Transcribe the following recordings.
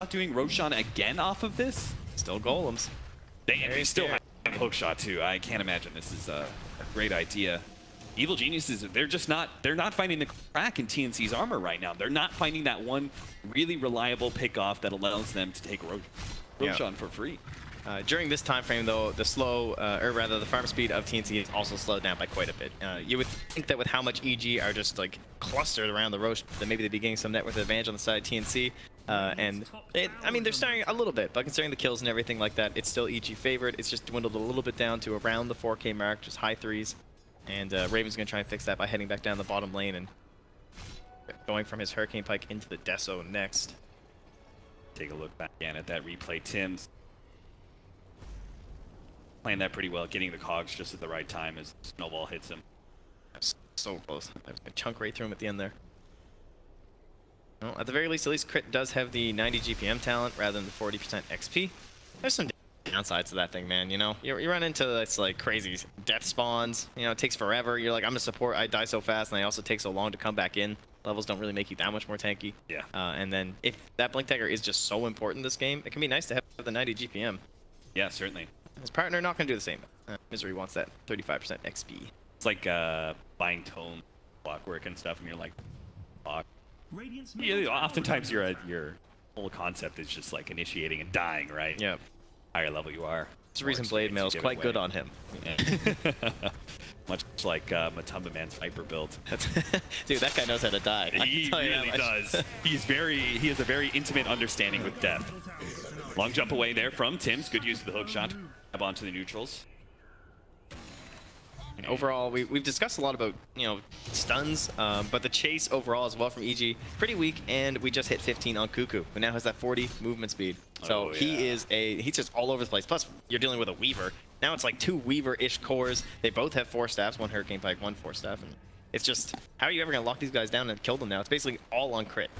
hookshot doing Roshan again off of this? Still golems. They still have hookshot too. I can't imagine this is a great idea. Evil Geniuses, they're not finding the crack in TNC's armor right now. They're not finding that one really reliable pickoff that allows them to take Roshan for free. During this time frame, though, the farm speed of TNC is also slowed down by quite a bit. You would think that with how much EG are just like clustered around the Roche, that maybe they'd be getting some net worth advantage on the side of TNC. I mean, they're starting a little bit, but considering the kills and everything like that, it's still EG favored. It's just dwindled a little bit down to around the 4K mark, just high threes. And Raven's going to try and fix that by heading back down the bottom lane and going from his Hurricane Pike into the Deso next. Take a look back again at that replay. Tim's playing that pretty well, getting the cogs just at the right time as Snowball hits him. So close. I was going to chunk right through him at the end there. Well, at the very least Crit does have the 90 GPM talent rather than the 40% XP. There's some downsides to that thing, man. You know, you run into this like crazy death spawns. You know, it takes forever. You're like, I'm a support. I die so fast, and I also take so long to come back in. Levels don't really make you that much more tanky. Yeah. And then if that Blink Dagger is just so important this game, it can be nice to have the 90 GPM. Yeah, certainly. His partner not going to do the same. Misery wants that 35% XP. It's like buying tone clockwork and stuff, and you're like, fuck. Yeah, oftentimes your whole concept is just like initiating and dying, right? Yeah. Higher level you are. It's the reason Blade Mail is quite good on him. Yeah. Much like Matumba Man's Viper build. Dude, that guy knows how to die. He really does. He has a very intimate understanding with death. Long jump away there from Tim's. Good use of the hook shot. Up onto the neutrals. And overall, we've discussed a lot about, you know, stuns, but the chase overall as well from EG, pretty weak, and we just hit 15 on Cuckoo, who now has that 40 movement speed. So he's just all over the place. Plus, you're dealing with a Weaver. Now it's like 2 Weaver-ish cores. They both have 4 staffs, 1 Hurricane Pike, 1 4 staff. And it's just, how are you ever going to lock these guys down and kill them now? It's basically all on crit.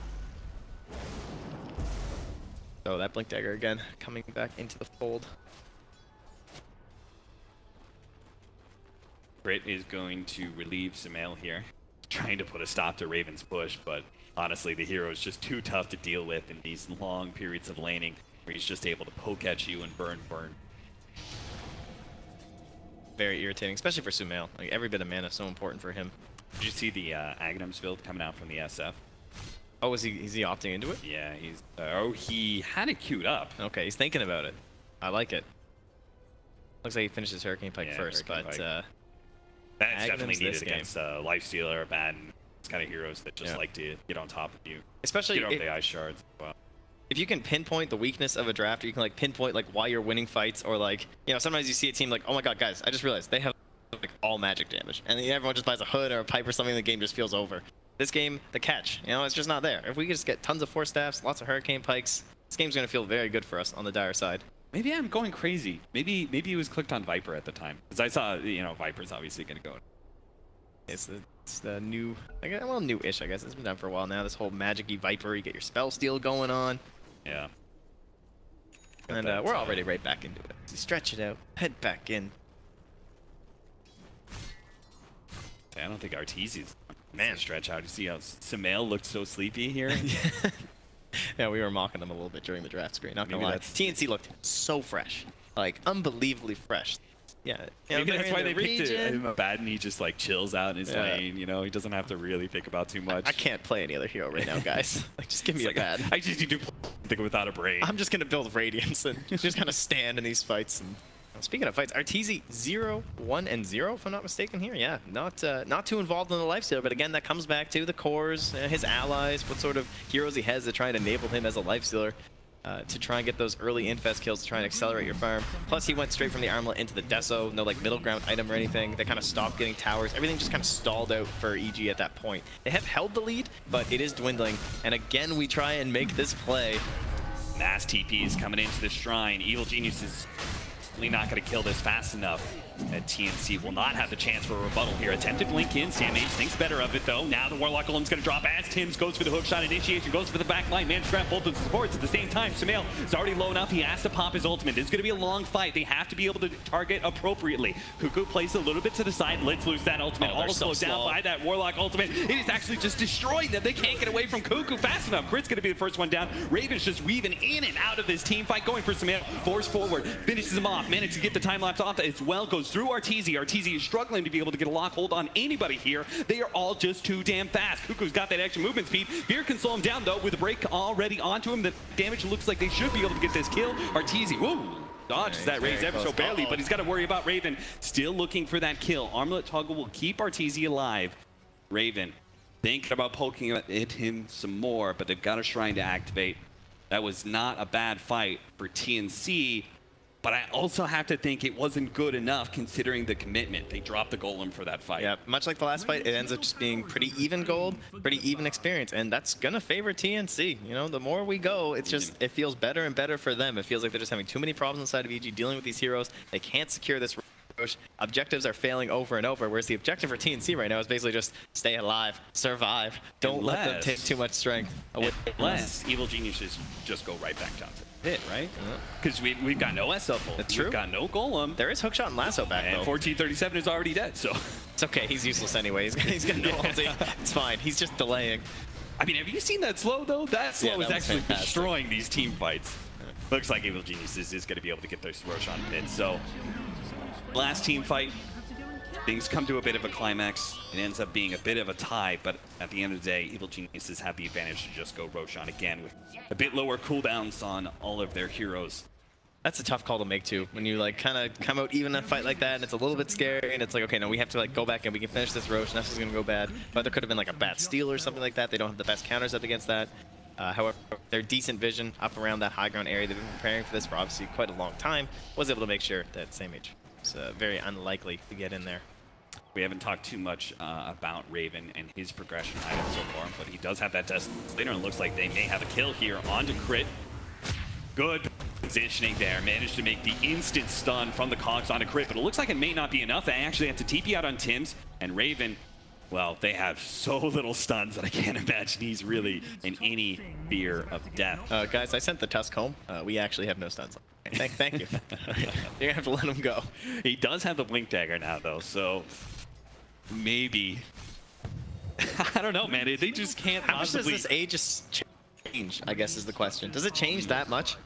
So that Blink Dagger again, coming back into the fold. Crit is going to relieve Sumail here, trying to put a stop to Raven's push, but honestly, the hero is just too tough to deal with in these long periods of laning, where he's just able to poke at you and burn. Very irritating, especially for Sumail. Like, every bit of mana is so important for him. Did you see the Aghanim's build coming out from the SF? Oh, is he opting into it? Yeah, he's he had it queued up. Okay, he's thinking about it. I like it. Looks like he finishes Hurricane Pike first, Hurricane but Pike. That's definitely needed against Lifestealer or bad kind of heroes that just like to get on top of you. Especially get off the ice shards as well. If you can pinpoint the weakness of a draft, or you can like pinpoint like why you're winning fights, or like, you know, sometimes you see a team like, oh my god, guys, I just realized they have like all magic damage, and then everyone just buys a hood or a pipe or something, and the game just feels over. This game, the catch, you know, it's just not there. If we could just get tons of 4 staffs, lots of Hurricane Pikes, this game's gonna feel very good for us on the dire side. Maybe I'm going crazy. Maybe he was clicked on Viper at the time, because I saw, you know, Viper's obviously gonna go. It's the new, well, new-ish, I guess. It's been done for a while now. This whole magic-y Viper, you get your spell steal going on. Yeah. And we're already right back into it. So stretch it out, head back in. I don't think Arteezy's stretch out. You see how Sumail looked so sleepy here? Yeah, we were mocking them a little bit during the draft screen, not gonna lie. TNC looked so fresh, like unbelievably fresh. Yeah, maybe that's why they picked him a bad, and he just like chills out in his lane. You know, he doesn't have to really think about too much. I can't play any other hero right now, guys. Like, just give me a bad. I just need to think without a brain. I'm just gonna build Radiance and just kind of stand in these fights. And speaking of fights, Arteezy 0, 1, and 0, if I'm not mistaken here. Yeah, not too involved in the lifesteal, but again, that comes back to the cores, his allies, what sort of heroes he has to try and enable him as a lifestealer. To try and get those early infest kills to try and accelerate your farm. Plus, he went straight from the armlet into the Deso. No like middle ground item or anything. They kind of stopped getting towers. Everything just kind of stalled out for EG at that point. They have held the lead, but it is dwindling. And again, we try and make this play. Mass TPs coming into the shrine. Evil Geniuses not going to kill this fast enough. And TNC will not have the chance for a rebuttal here. Attempted blink in. Samh thinks better of it, though. Now the Warlock Golem's going to drop as Tims goes for the hook shot. Initiation goes for the back line. Man, grab both of the supports at the same time. Sumail is already low enough. He has to pop his ultimate. It's going to be a long fight. They have to be able to target appropriately. Cuckoo plays a little bit to the side. Let's lose that ultimate. All slowed down by that Warlock ultimate. It is actually just destroying them. They can't get away from Cuckoo fast enough. Crit's going to be the first one down. Raven's just weaving in and out of this team fight. Going for Sumail. Force forward. Finishes him off. Managed to get the time lapse off as well. Goes through Arteezy. Arteezy is struggling to be able to get a lock hold on anybody here. They are all just too damn fast. Cuckoo's got that extra movement speed. Fear can slow him down, though, with a break already onto him. The damage looks like they should be able to get this kill. Arteezy, whoa, dodges that raise ever so barely, but he's got to worry about Raven. Still looking for that kill. Armlet Toggle will keep Arteezy alive. Raven thinking about poking at him some more, but they've got a Shrine to activate. That was not a bad fight for TNC. But I also have to think it wasn't good enough considering the commitment. They dropped the Golem for that fight. Yeah, much like the last fight, it ends up just being pretty even gold, pretty even experience, and that's gonna favor TNC. You know, the more we go, it's just, it feels better and better for them. It feels like they're just having too many problems inside of EG dealing with these heroes. They can't secure this rush. Objectives are failing over and over, whereas the objective for TNC right now is basically just stay alive, survive. Don't let them take too much strength away. Unless Evil Geniuses just go right back down to hit, right? Because we've got no SL. That's true. We've got no Golem. There is Hookshot and Lasso back, and though. 1437 is already dead, so. It's okay, he's useless anyway. He's got no ulti. It's fine, he's just delaying. I mean, have you seen that slow, though? That slow is actually fantastic. destroying these team fights. Looks like Evil Geniuses is going to be able to get their Roshan pit, so. Last team fight, things come to a bit of a climax. It ends up being a bit of a tie, but at the end of the day, Evil Geniuses have the advantage to just go Roshan again with a bit lower cooldowns on all of their heroes. That's a tough call to make too. When you like kind of come out even in a fight like that, and it's a little bit scary, and it's like, okay, no, we have to like go back and we can finish this Rosh. Nothing's gonna go bad. But there could have been like a bad steal or something like that. They don't have the best counters up against that. However, their decent vision up around that high ground area, they've been preparing for this for obviously quite a long time, was able to make sure that Samh was very unlikely to get in there. We haven't talked too much about Raven and his progression item so far, but he does have that Desolator, and it looks like they may have a kill here onto Crit. Good positioning there. Managed to make the instant stun from the Cogs onto Crit, but it looks like it may not be enough. They actually have to TP out on Tims, and Raven, well, they have so little stuns that I can't imagine he's really in any fear of death. Guys, I sent the Tusk home. We actually have no stuns. Thank you. You're gonna have to let him go. He does have the Blink Dagger now, though, so maybe. I don't know, man. They just can't How much possibly... does this Aegis change, I guess is the question. Does it change that much?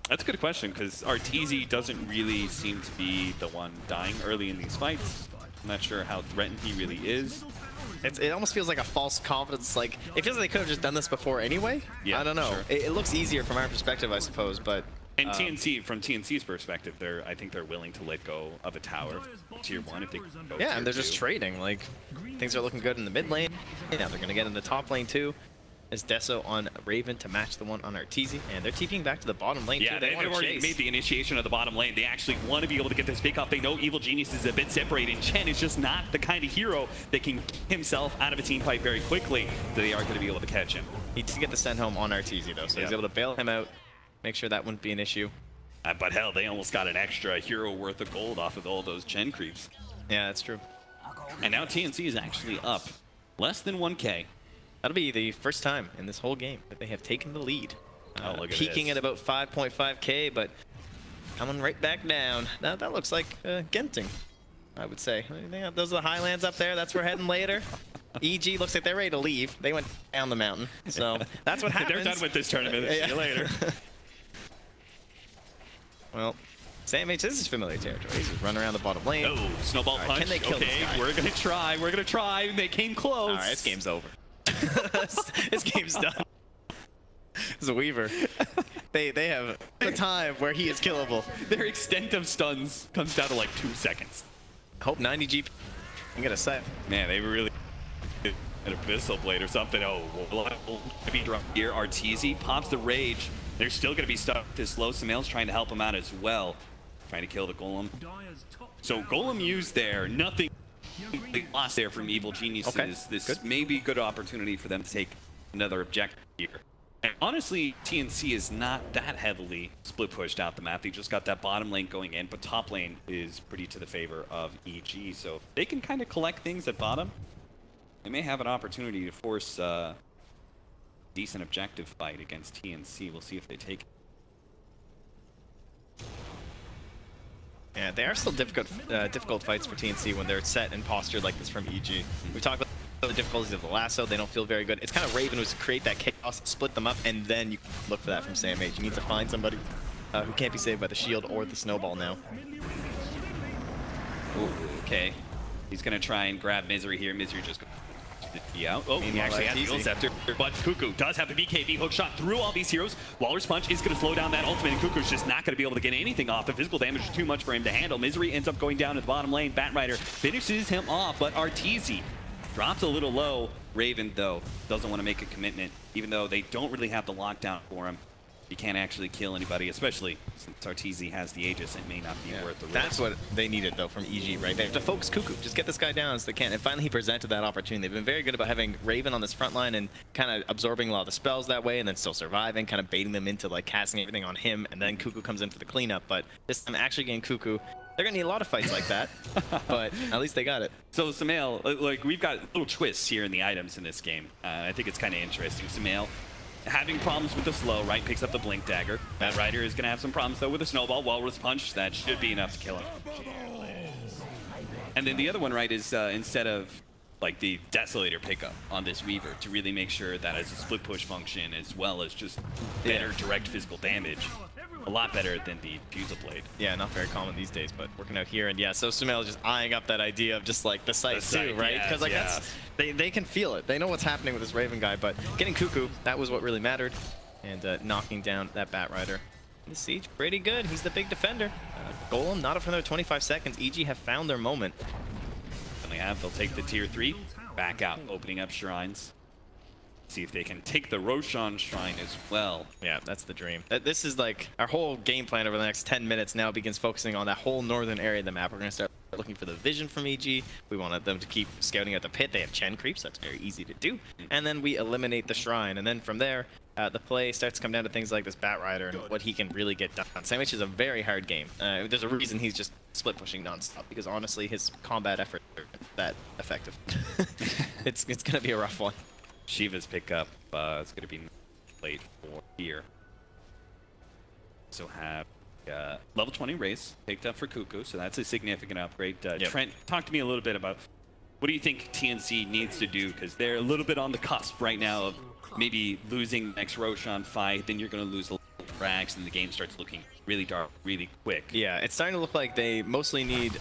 That's a good question, because Arteezy doesn't really seem to be the one dying early in these fights. I'm not sure how threatened he really is. It almost feels like a false confidence. Like, it feels like they could have just done this before anyway. Yeah, I don't know. Sure. It looks easier from our perspective, I suppose, but... And TNC, from TNC's perspective, I think they're willing to let go of a tower tier 1 if they go yeah, and they're tier just 2. trading. Like, things are looking good in the mid lane. Now they're going to get in the top lane too. Is Deso on Raven to match the one on Arteezy, and they're TPing back to the bottom lane Yeah, too. they've already made the initiation of the bottom lane. They actually want to be able to get this pick off. They know Evil Genius is a bit separated. Chen is just not the kind of hero that can get himself out of a team fight very quickly. So they are going to be able to catch him. He did get the send home on Arteezy though, so he's able to bail him out, make sure that wouldn't be an issue. But hell, they almost got an extra hero worth of gold off of all those Chen creeps. Yeah, that's true. And now TNC is actually up less than 1K. That'll be the first time in this whole game that they have taken the lead. Look at peaking this. at about 5.5K, but coming right back down. Now that looks like Genting, I would say. Those are the highlands up there. That's where we're heading later. EG looks like they're ready to leave. They went down the mountain, so that's what happens. They're done with this tournament. See you later. Well, Samh, this is familiar territory. He's just running around the bottom lane. Oh, snowball punch. Can they kill this guy? We're gonna try. We're gonna try. They came close. All right, this game's over. This game's done. This is a Weaver. They have a time where he is killable. Their extent of stuns comes down to like 2 seconds. I hope 90 GP can get a set. Man, they really an Abyssal Blade or something. Oh, be drunk here. Arteezy pops the Rage. They're still going to be stuck this low. Sumail's trying to help him out as well. Trying to kill the Golem. So Golem used there. Nothing lost there from Evil Geniuses. Okay. This may be a good opportunity for them to take another objective here. And honestly, TNC is not that heavily split pushed out the map. They just got that bottom lane going in, but top lane is pretty to the favor of EG. So if they can kind of collect things at bottom, they may have an opportunity to force a decent objective fight against TNC. We'll see if they take it. Yeah, they are still difficult fights for TNC when they're set and postured like this from EG. We talked about the difficulties of the lasso. They don't feel very good. It's kind of Raven who's to create that chaos, split them up, and then you look for that from SamH. You need to find somebody who can't be saved by the shield or the snowball now. Ooh, okay. He's going to try and grab Misery here. Misery just goes out. Oh, he actually has the Scepter, but Cuckoo does have the BKB hook shot through all these heroes. Walrus Punch is going to slow down that ultimate, and Cuckoo's just not going to be able to get anything off. The physical damage is too much for him to handle. Misery ends up going down to the bottom lane. Batrider finishes him off, but Arteezy drops a little low. Raven, though, doesn't want to make a commitment, even though they don't really have the lockdown for him. He can't actually kill anybody, especially since Arteezy has the Aegis. It may not be worth the risk. That's what they needed, though, from EG, right? They have to focus Cuckoo. Just get this guy down as they can. And finally, he presented that opportunity. They've been very good about having Raven on this front line and kind of absorbing a lot of the spells that way and then still surviving, kind of baiting them into, like, casting everything on him, and then Cuckoo comes in for the cleanup. But this time, actually getting Cuckoo, they're going to need a lot of fights like that, but at least they got it. So, Samael, like, we've got little twists here in the items in this game. I think it's kind of interesting. Samael having problems with the slow, right? Picks up the Blink Dagger. Batrider is going to have some problems, though, with the Snowball. Walrus Punch, that should be enough to kill him. And then the other one, right, is instead of, like, the Desolator pickup on this Weaver to really make sure that as a split push function as well as just better direct physical damage. A lot better than the Fusel Blade. Yeah, not very common these days, but working out here. And yeah, so Samael is just eyeing up that idea of just like the sight too, right? Because like that's, they can feel it. They know what's happening with this Raven guy, but getting Cuckoo, that was what really mattered. And knocking down that Batrider. The Siege, pretty good. He's the big defender. Golem, not up for another 25 seconds. EG have found their moment. And they have, they'll take the tier 3, back out, opening up shrines. See if they can take the Roshan Shrine as well. Yeah, that's the dream. This is like our whole game plan over the next 10 minutes now begins focusing on that whole northern area of the map. We're going to start looking for the vision from EG. We wanted them to keep scouting at the pit. They have Chen creeps. That's very easy to do. And then we eliminate the shrine. And then from there, the play starts to come down to things like this Batrider and what he can really get done. SamH is a very hard game. There's a reason he's just split pushing nonstop, because honestly, his combat effort are that effective. It's going to be a rough one. Shiva's pickup is going to be late for here. So have level 20 race picked up for Cuckoo, so that's a significant upgrade. Trent, talk to me a little bit about what do you think TNC needs to do, because they're a little bit on the cusp right now of maybe losing the next Roshan fight, then you're going to lose a frags, and the game starts looking really dark, really quick. Yeah, it's starting to look like they mostly need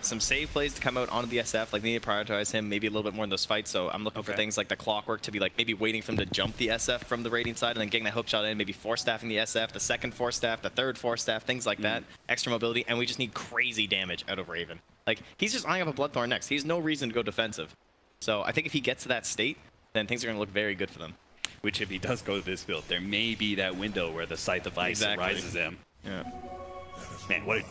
some save plays to come out onto the SF. Like, they need to prioritize him maybe a little bit more in those fights. So I'm looking for things like the clockwork to be like maybe waiting for him to jump the SF from the raiding side and then getting that hook shot in, maybe force staffing the SF, the second force staff, the third force staff, things like that. Extra mobility, and we just need crazy damage out of Raven. Like, he's just eyeing up a Bloodthorn next. He has no reason to go defensive. So I think if he gets to that state, then things are going to look very good for them. Which, if he does go to this build, there may be that window where the Scythe of Ice rises him. Yeah. Man, what a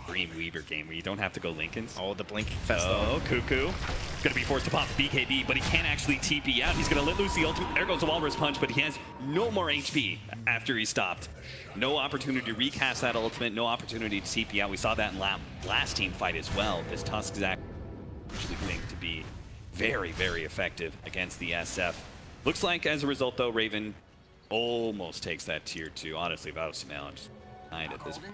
dream Weaver game where you don't have to go Lincolns. Oh, the Blink Fest. Oh, Cuckoo. Going to be forced to pop the BKB, but he can't actually TP out. He's going to let loose the ultimate. There goes the Walrus Punch, but he has no more HP after he stopped. No opportunity to recast that ultimate, no opportunity to TP out. We saw that in last team fight as well. This Tusk is actually going to be very, very effective against the SF. Looks like, as a result, though, Raven almost takes that tier 2. Honestly, if I was Samael, I'm just behind at this point.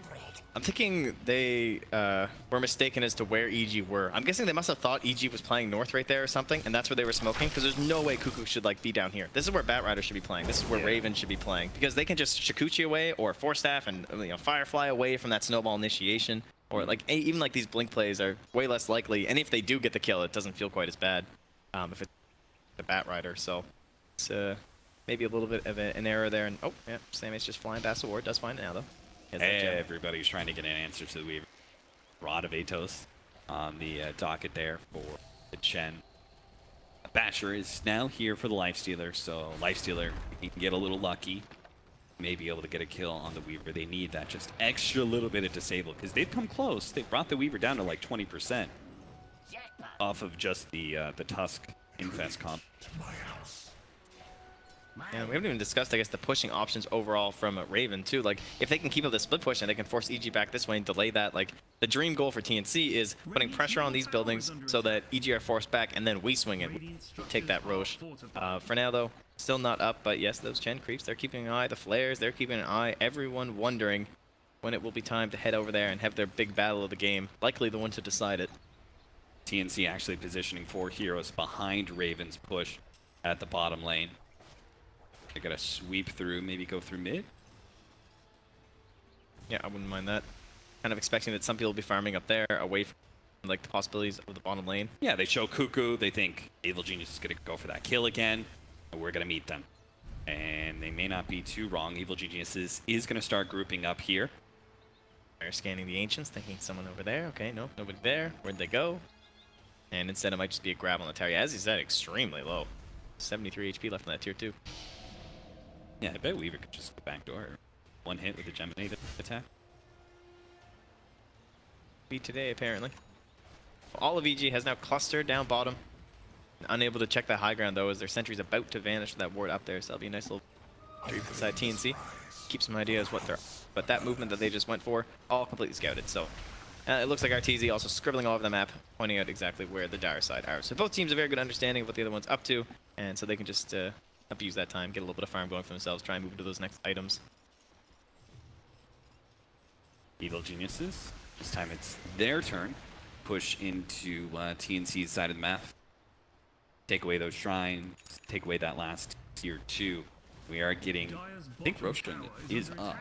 I'm thinking they were mistaken as to where EG were. I'm guessing they must have thought EG was playing north right there or something, and that's where they were smoking, because there's no way Cuckoo should like be down here. This is where Batrider should be playing. This is where Raven should be playing, because they can just Shikuchi away or Force Staff and Firefly away from that snowball initiation. Or like even like these blink plays are way less likely, and if they do get the kill, it doesn't feel quite as bad if it's the Batrider. So it's maybe a little bit of an error there. And oh yeah, SamH just flying past the ward. Does find it now though. Everybody's trying to get an answer to the Weaver. Rod of Atos on the docket there for the Chen. Basher is now here for the Lifestealer, so Lifestealer, he can get a little lucky, may be able to get a kill on the Weaver. They need that just extra little bit of disable, because they've come close. They brought the Weaver down to like 20% off of just the Tusk Infest comp. And we haven't even discussed, I guess, the pushing options overall from Raven, too. Like, if they can keep up the split push and they can force EG back this way and delay that, like, the dream goal for TNC is putting pressure on these buildings so that EG are forced back and then we swing it. We take that Roche. For now, though, still not up, but yes, those Chen creeps, they're keeping an eye. The flares, they're keeping an eye. Everyone wondering when it will be time to head over there and have their big battle of the game. Likely the one to decide it. TNC actually positioning 4 heroes behind Raven's push at the bottom lane. They gotta sweep through, maybe go through mid. Yeah, I wouldn't mind that. Kind of expecting that some people will be farming up there, away from like the possibilities of the bottom lane. Yeah, they show Cuckoo. They think Evil Genius is gonna go for that kill again, and we're gonna meet them. And they may not be too wrong. Evil Genius is gonna start grouping up here. They're scanning the Ancients, thinking someone over there. Okay, no, nobody there. Where'd they go? And instead it might just be a grab on the tower. Yeah, as he said, extremely low. 73 HP left in that tier 2. Yeah, I bet Weaver could just go backdoor. One hit with the Geminate attack. Beat today, apparently. All of EG has now clustered down bottom. Unable to check that high ground, though, as their sentry's about to vanish with that ward up there. So that'll be a nice little creep inside TNC. Keep some ideas what they're... But that movement that they just went for, all completely scouted. So it looks like RTZ also scribbling all over the map, pointing out exactly where the dire side are. So both teams have a very good understanding of what the other one's up to, and so they can just abuse that time, get a little bit of farm going for themselves, try and move into those next items. Evil Geniuses. This time it's their turn. Push into TNC's side of the map. Take away those shrines. Take away that last tier 2. We are getting... I think Roshan is up.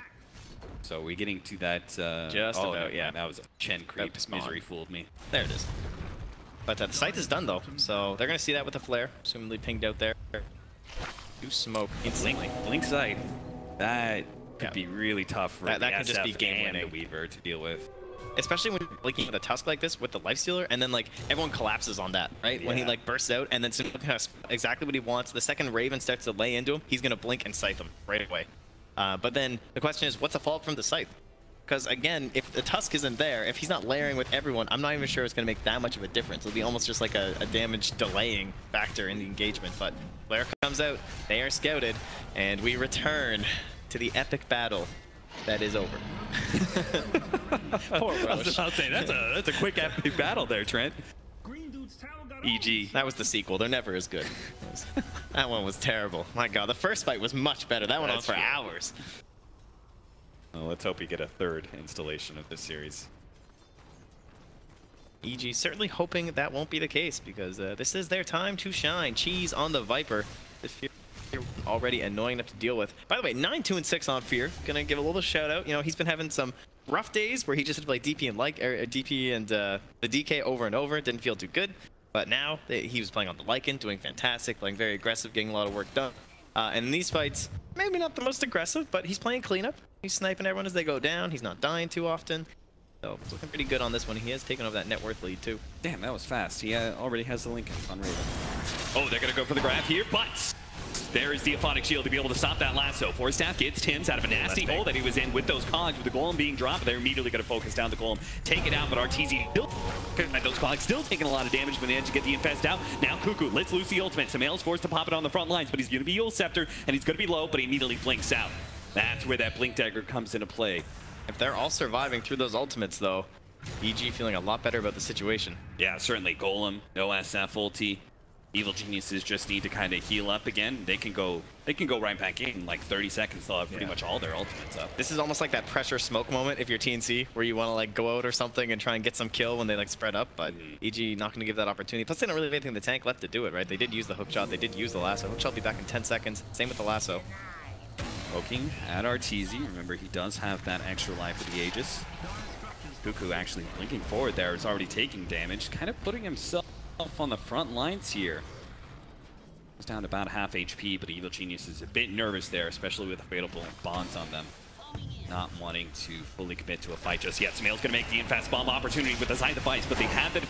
So we're getting to that... Just about, no, yeah. That was a Chen creep. Misery fooled me. There it is. But the scythe is done, though. So they're going to see that with the flare. Assumably pinged out there. Do smoke instantly. Blink scythe. That could be really tough for that the could just be game and winning. the Weaver to deal with. Especially when you're blinking with a tusk like this with the lifestealer, and then like everyone collapses on that, right? Yeah. When he like bursts out, and then has exactly what he wants. The second Raven starts to lay into him, he's gonna blink and scythe him right away. But then the question is, what's the fault from the scythe? Because again, if the tusk isn't there, if he's not layering with everyone, I'm not even sure it's gonna make that much of a difference. It'll be almost just like a damage delaying factor in the engagement. But Blair comes out, they are scouted, and we return to the epic battle that is over. Poor Roche. I was about to say, that's a quick epic battle there, Trent. EG. That was the sequel. They're never as good. That one was terrible. My god, the first fight was much better. That went on for hours. Well, let's hope we get a third installation of this series. EG certainly hoping that won't be the case, because this is their time to shine. Cheese on the Viper. The Fear already annoying enough to deal with. By the way, 9-2-6 on Fear. Gonna give a little shout out. You know, he's been having some rough days where he just had to play DP and the DK over and over. Didn't feel too good. But now he was playing on the Lycan, doing fantastic, playing very aggressive, getting a lot of work done. And in these fights, maybe not the most aggressive, but he's playing cleanup. He's sniping everyone as they go down. He's not dying too often. So it's looking pretty good on this one. He has taken over that net worth lead too. Damn, that was fast. He already has the Lincoln on Raven. Oh, they're going to go for the grab here, but there is the Aphonic Shield to be able to stop that lasso. Forstaff gets Tim's out of a nasty hole that he was in with those cogs, with the Golem being dropped. They're immediately going to focus down the Golem, take it out, but RTZ still, those cogs still taking a lot of damage when they had to get the Infest out. Now Cuckoo lets loose the ultimate. Samael's forced to pop it on the front lines, but he's going to be Yule Scepter, and he's going to be low, but he immediately blinks out. That's where that Blink Dagger comes into play. If they're all surviving through those ultimates, though, EG feeling a lot better about the situation. Yeah, certainly. Golem, no SF ulti. Evil Geniuses just need to kind of heal up again. They can go right back in like 30 seconds. They'll have pretty much all their ultimates up. This is almost like that pressure smoke moment if you're TNC, where you want to like go out or something and try and get some kill when they like spread up. But EG not going to give that opportunity. Plus, they don't really have anything in the tank left to do it, right? They did use the hook shot. They did use the lasso. Hook shot will be back in 10 seconds. Same with the lasso. Poking at RTZ. Remember, he does have that extra life with the Aegis. Cuckoo actually blinking forward there is already taking damage, kind of putting himself on the front lines here. He's down to about half HP, but Evil Genius is a bit nervous there, especially with the Fatal Bonds on them. Not wanting to fully commit to a fight just yet. Samael's going to make the Infest Bomb opportunity with the Scythe of Ice, but they have the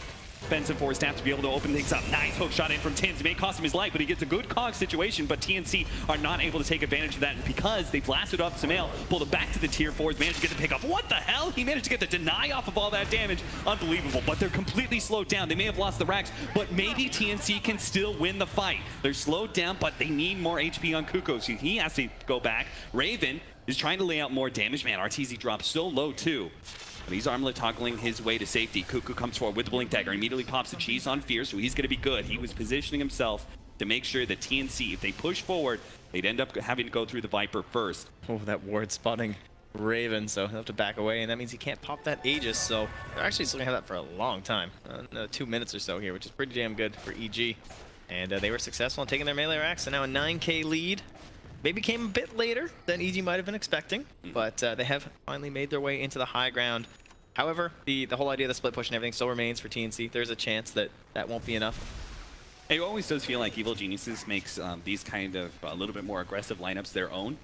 defensive for Snap to be able to open things up. Nice hook shot in from Tims. It may cost him his life, but he gets a good cog situation, but TNC are not able to take advantage of that because they blasted off Samael, pulled it back to the tier 4s, managed to get the pick off. What the hell? He managed to get the deny off of all that damage. Unbelievable, but they're completely slowed down. They may have lost the racks, but maybe TNC can still win the fight. They're slowed down, but they need more HP on Kuko, so he has to go back. Raven is trying to lay out more damage. Man, RTZ drops so low too. But he's armlet toggling his way to safety. Kuku comes forward with the Blink Dagger, immediately pops the cheese on Fear, so he's going to be good. He was positioning himself to make sure that TNC, if they push forward, they'd end up having to go through the Viper first. Oh, that ward spotting Raven, so he'll have to back away, and that means he can't pop that Aegis, so they're actually still going to have that for a long time. 2 minutes or so here, which is pretty damn good for EG. And they were successful in taking their melee racks, so now a 9k lead. Maybe came a bit later than EG might have been expecting, but they have finally made their way into the high ground. However, the whole idea of the split push and everything still remains for TNC. There's a chance that that won't be enough. It always does feel like Evil Geniuses makes these kind of a little bit more aggressive lineups their own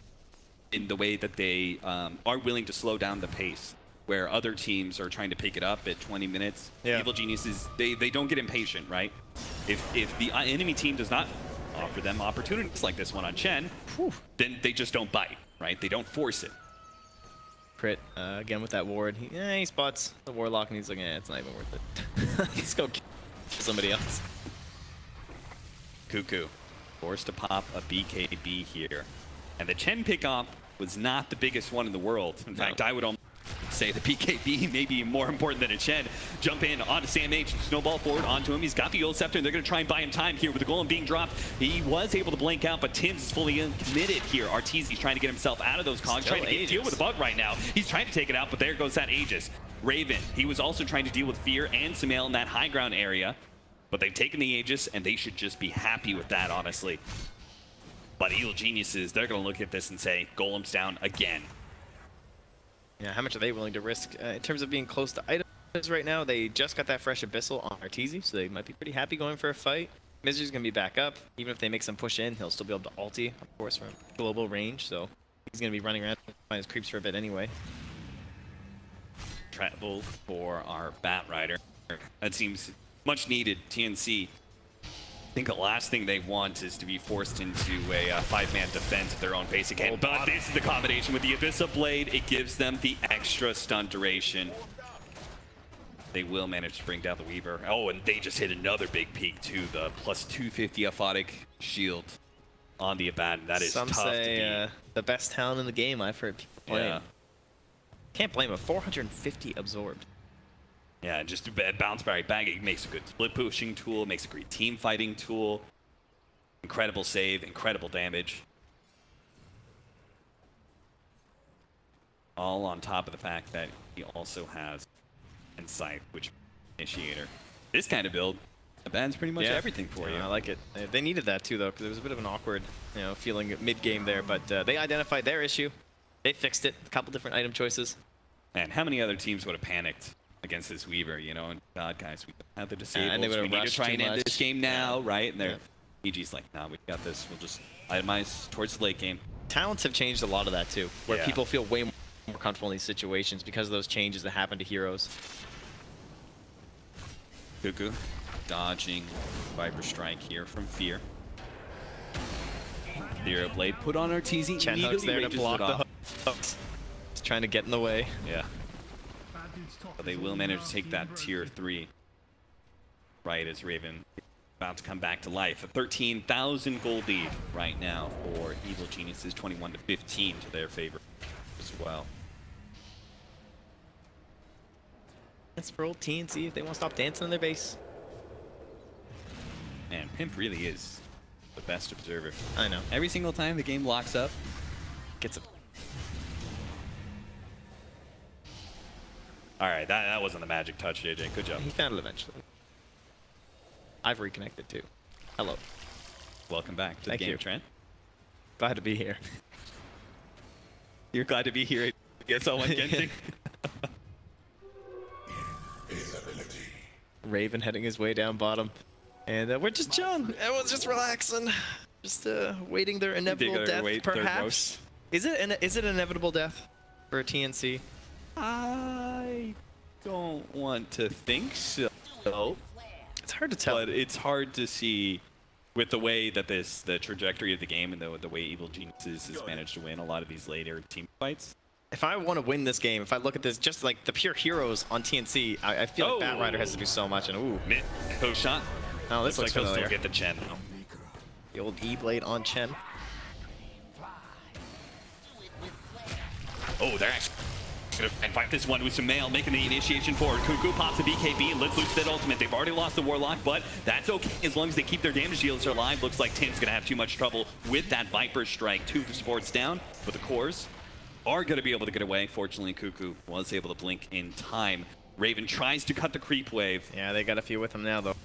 in the way that they are willing to slow down the pace, where other teams are trying to pick it up at 20 minutes. Yeah. Evil Geniuses, they don't get impatient, right? If the enemy team does not offer them opportunities like this one on Chen, then they just don't bite, right? They don't force it. Crit, again with that ward. He spots the Warlock and he's like, it's not even worth it. Let's go kill somebody else. Kuku forced to pop a BKB here. And the Chen pickup was not the biggest one in the world. In fact, I would almost say the BKB may be more important than a Chen. Jump in onto Sam H, snowball forward onto him. He's got the Old Scepter, and they're going to try and buy him time here with the golem being dropped. He was able to blank out, but Tims is fully committed here. RTZ's trying to get himself out of those cogs, trying to deal with the bug right now. He's trying to take it out, but there goes that Aegis. Raven, he was also trying to deal with Fear and Samael in that high ground area, but they've taken the Aegis, and they should just be happy with that, honestly. But Evil Geniuses, they're going to look at this and say, Golem's down again. Yeah, how much are they willing to risk? In terms of being close to items right now, they just got that fresh Abyssal on RTZ, so they might be pretty happy going for a fight. Misery's going to be back up. Even if they make some push in, he'll still be able to ulti, of course, from global range, so he's going to be running around to find his creeps for a bit anyway. Travel for our Bat Rider. That seems much needed. TNC, I think the last thing they want is to be forced into a 5-man defense at their own base again. But this is the combination with the Abyssal Blade. It gives them the extra stun duration. They will manage to bring down the Weaver. Oh, and they just hit another big peak too. The plus 250 aphotic shield on the Abaddon. That is tough to beat. Some say the best talent in the game. I've heard people playing. Yeah. Can't blame him. 450 absorbed. Yeah, just a bounce back. It makes a good split pushing tool, makes a great team fighting tool. Incredible save, incredible damage. All on top of the fact that he also has Insight, which initiator. This kind of build, Abaddon's pretty much everything for you. I like it. They needed that too, though, because it was a bit of an awkward, feeling mid-game there. But they identified their issue. They fixed it. A couple different item choices. And how many other teams would have panicked against this Weaver, and God, guys, we have the disables. And they we need to try and end this game now, right? And they're EG's like, nah, we got this. We'll just itemize towards the late game. Talents have changed a lot of that too, where people feel way more comfortable in these situations because of those changes that happen to heroes. Kuku dodging Viper Strike here from Fear. Zero Blade put on RTZ. Chen hooks there to block the hooks. Just trying to get in the way. Yeah. But they will manage to take that tier 3 right as Raven about to come back to life. A 13,000 gold lead right now for Evil Geniuses, 21 to 15 to their favor as well. That's for old TNC if they won't stop dancing on their base. Man, Pimp really is the best observer. I know. Every single time the game locks up, gets a... All right, that wasn't the magic touch, JJ. Good job. He found it eventually. I've reconnected too. Hello. Welcome back to the game, Trent. Glad to be here. You're glad to be here. Guess I'll win Genting. Raven heading his way down bottom. And we're just chilling. Everyone's just relaxing. Just waiting their inevitable death, perhaps. Is it inevitable death for a TNC? I don't want to think so. hard to tell. But it's hard to see with the way that the trajectory of the game and the way Evil Geniuses has managed to win a lot of these later team fights. If I want to win this game, if I look at this just like the pure heroes on TNC, I feel like Batrider has to do so much. And ooh, mid post shot. Oh, this looks like familiar. He'll still get the Chen. The old E-blade on Chen. Oh, they're actually gonna fight this one with some mail, making the initiation forward. Cuckoo pops a BKB and lets loose that ultimate. They've already lost the Warlock, but that's okay as long as they keep their damage dealers alive. Looks like Tim's gonna have too much trouble with that Viper strike. 2 supports down, but the cores are gonna be able to get away. Fortunately, Cuckoo was able to blink in time. Raven tries to cut the creep wave. Yeah, they got a few with him now, though.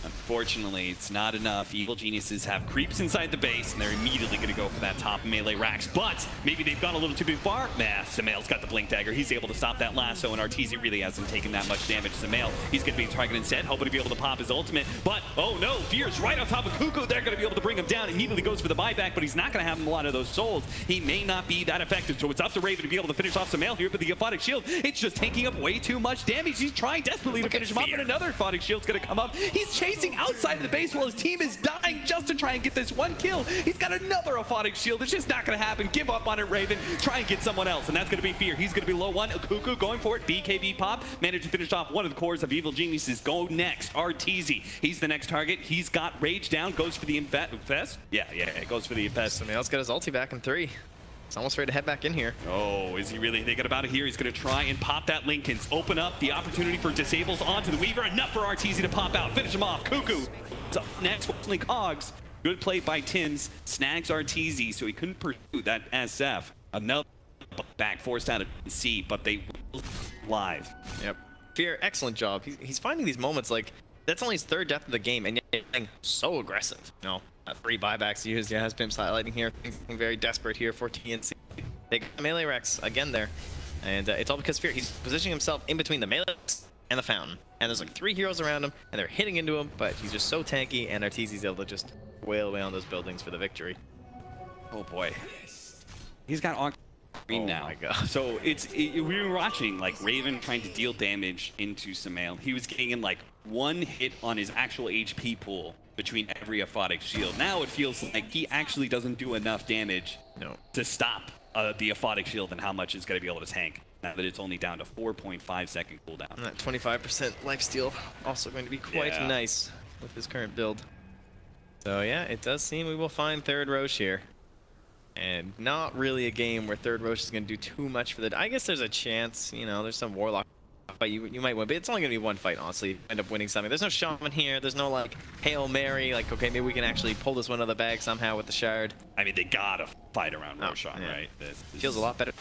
Unfortunately, it's not enough. Evil Geniuses have creeps inside the base, and they're immediately going to go for that top melee racks. But maybe they've gone a little too far. Nah, Samael's got the blink dagger. He's able to stop that lasso, and Arteezy really hasn't taken that much damage. Samael, he's going to be targeted instead, hoping to be able to pop his ultimate. But, oh no, Fear's right on top of Cuckoo. They're going to be able to bring him down. Immediately goes for the buyback, but he's not going to have a lot of those souls. He may not be that effective, so it's up to Raven to be able to finish off Samael here, but the Aphotic Shield, it's just taking up way too much damage. He's trying desperately to finish him up, and another Aphotic Shield's going to come up. He's chasing outside of the base while his team is dying just to try and get this one kill. He's got another Aphotic Shield. It's just not going to happen. Give up on it, Raven. Try and get someone else, and that's going to be Fear. He's going to be low one. Cuckoo going for it. BKB pop. Managed to finish off one of the cores of Evil Geniuses. Go next. Arteezy. He's the next target. He's got Rage down. Goes for the Infest. Yeah, it goes for the Infest. Samael's got his ulti back in 3. He's almost ready to head back in here. Oh, is he really thinking about it here? He's going to try and pop that Lincoln's. Open up the opportunity for disables onto the Weaver. Enough for Arteezy to pop out. Finish him off. Cuckoo. Up next, fortunately, Cogs. Good play by Tins. Snags Arteezy, so he couldn't pursue that SF. Another back forced out of C, but they will live. Yep. Fear, excellent job. He's finding these moments like that's only his 3rd death of the game, and yet being so aggressive. No. 3 buybacks used. Yeah, has Pim's highlighting here. Things very desperate here for TNC. They got melee Rex again there. And it's all because Fear, he's positioning himself in between the melee Rex and the Fountain. And there's like 3 heroes around him, and they're hitting into him, but he's just so tanky, and Arteezy's able to just wail away on those buildings for the victory. Oh boy. He's got on screen now. Oh my god. So we were watching like Raven trying to deal damage into Samael. He was getting in like 1 hit on his actual HP pool between every Aphotic Shield. Now it feels like he actually doesn't do enough damage to stop the Aphotic Shield and how much it's going to be able to tank. Now that it's only down to 4.5 second cooldown. And that 25% lifesteal also going to be quite nice with his current build. So yeah, it does seem we will find 3rd Roche here. And not really a game where 3rd Roche is going to do too much for the... I guess there's a chance, you know, there's some Warlock fight you might win, but it's only going to be 1 fight, honestly. End up winning something. There's no Shaman here. There's no, like, Hail Mary. Like, okay, maybe we can actually pull this one out of the bag somehow with the Shard. I mean, they gotta fight around Roshan, right? This feels a lot better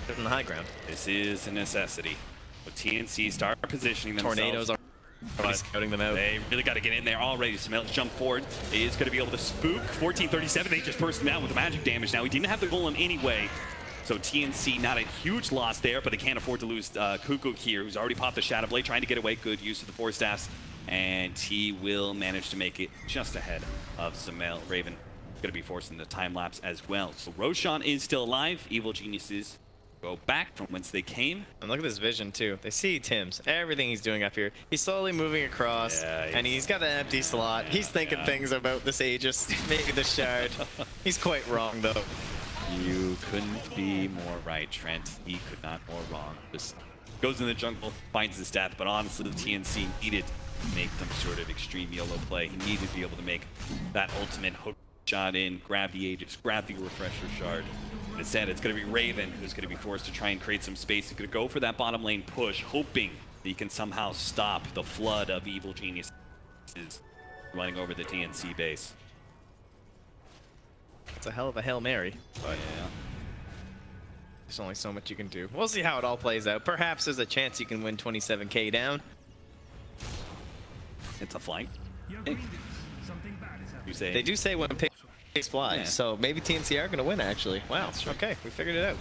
than the high ground. This is a necessity. But TNC start positioning themselves. Tornadoes are scouting them out. They really got to get in there already. Samael jump forward. He is going to be able to spook. 1437, they just burst him out with the magic damage. Now, he didn't have the golem anyway. So TNC, not a huge loss there, but they can't afford to lose Cuckoo here, who's already popped the Shadow Blade, trying to get away. Good use of the Force Staffs, and he will manage to make it just ahead of Samael. Raven going to be forcing the time lapse as well. So Roshan is still alive. Evil Geniuses go back from whence they came. And look at this vision too. They see Tim's, everything he's doing up here. He's slowly moving across, and he's got an empty slot. He's thinking things about this Aegis, maybe the Shard. He's quite wrong though. You couldn't be more right, Trent. He could not more wrong. Just goes in the jungle, finds his death, but honestly, the TNC needed to make some sort of extreme YOLO play. He needed to be able to make that ultimate hook shot in, grab the Aegis, grab the Refresher Shard. Instead, it's going to be Raven who's going to be forced to try and create some space. He's going to go for that bottom lane push, hoping that he can somehow stop the flood of Evil Geniuses running over the TNC base. It's a hell of a Hail Mary. Oh, yeah. There's only so much you can do. We'll see how it all plays out. Perhaps there's a chance you can win 27k down. It's a flank. You say they do say when pigs fly, so maybe TNC are going to win, actually. Wow, okay, we figured it out.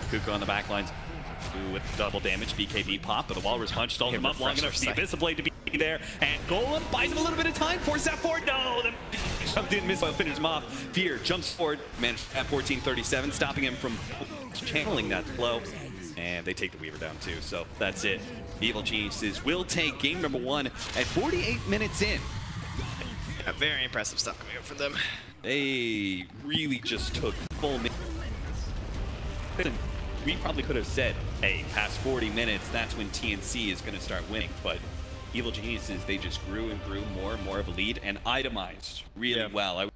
Cuckoo on the back lines with double damage, BKB pop, but the Walrus Punch stalls him up long enough for the Abyssal Blade to be there, and Golem buys him a little bit of time, forces that forward, no, the didn't miss, finishes him off. Fear jumps forward, managed at 1437, stopping him from channeling that flow, And they take the Weaver down too, so that's it. Evil Geniuses will take game number 1 at 48 minutes in. Yeah, very impressive stuff coming up from them. They really just took full we probably could have said, hey, past 40 minutes, that's when TNC is going to start winning. But Evil Geniuses, they just grew and grew more and more of a lead and itemized really well.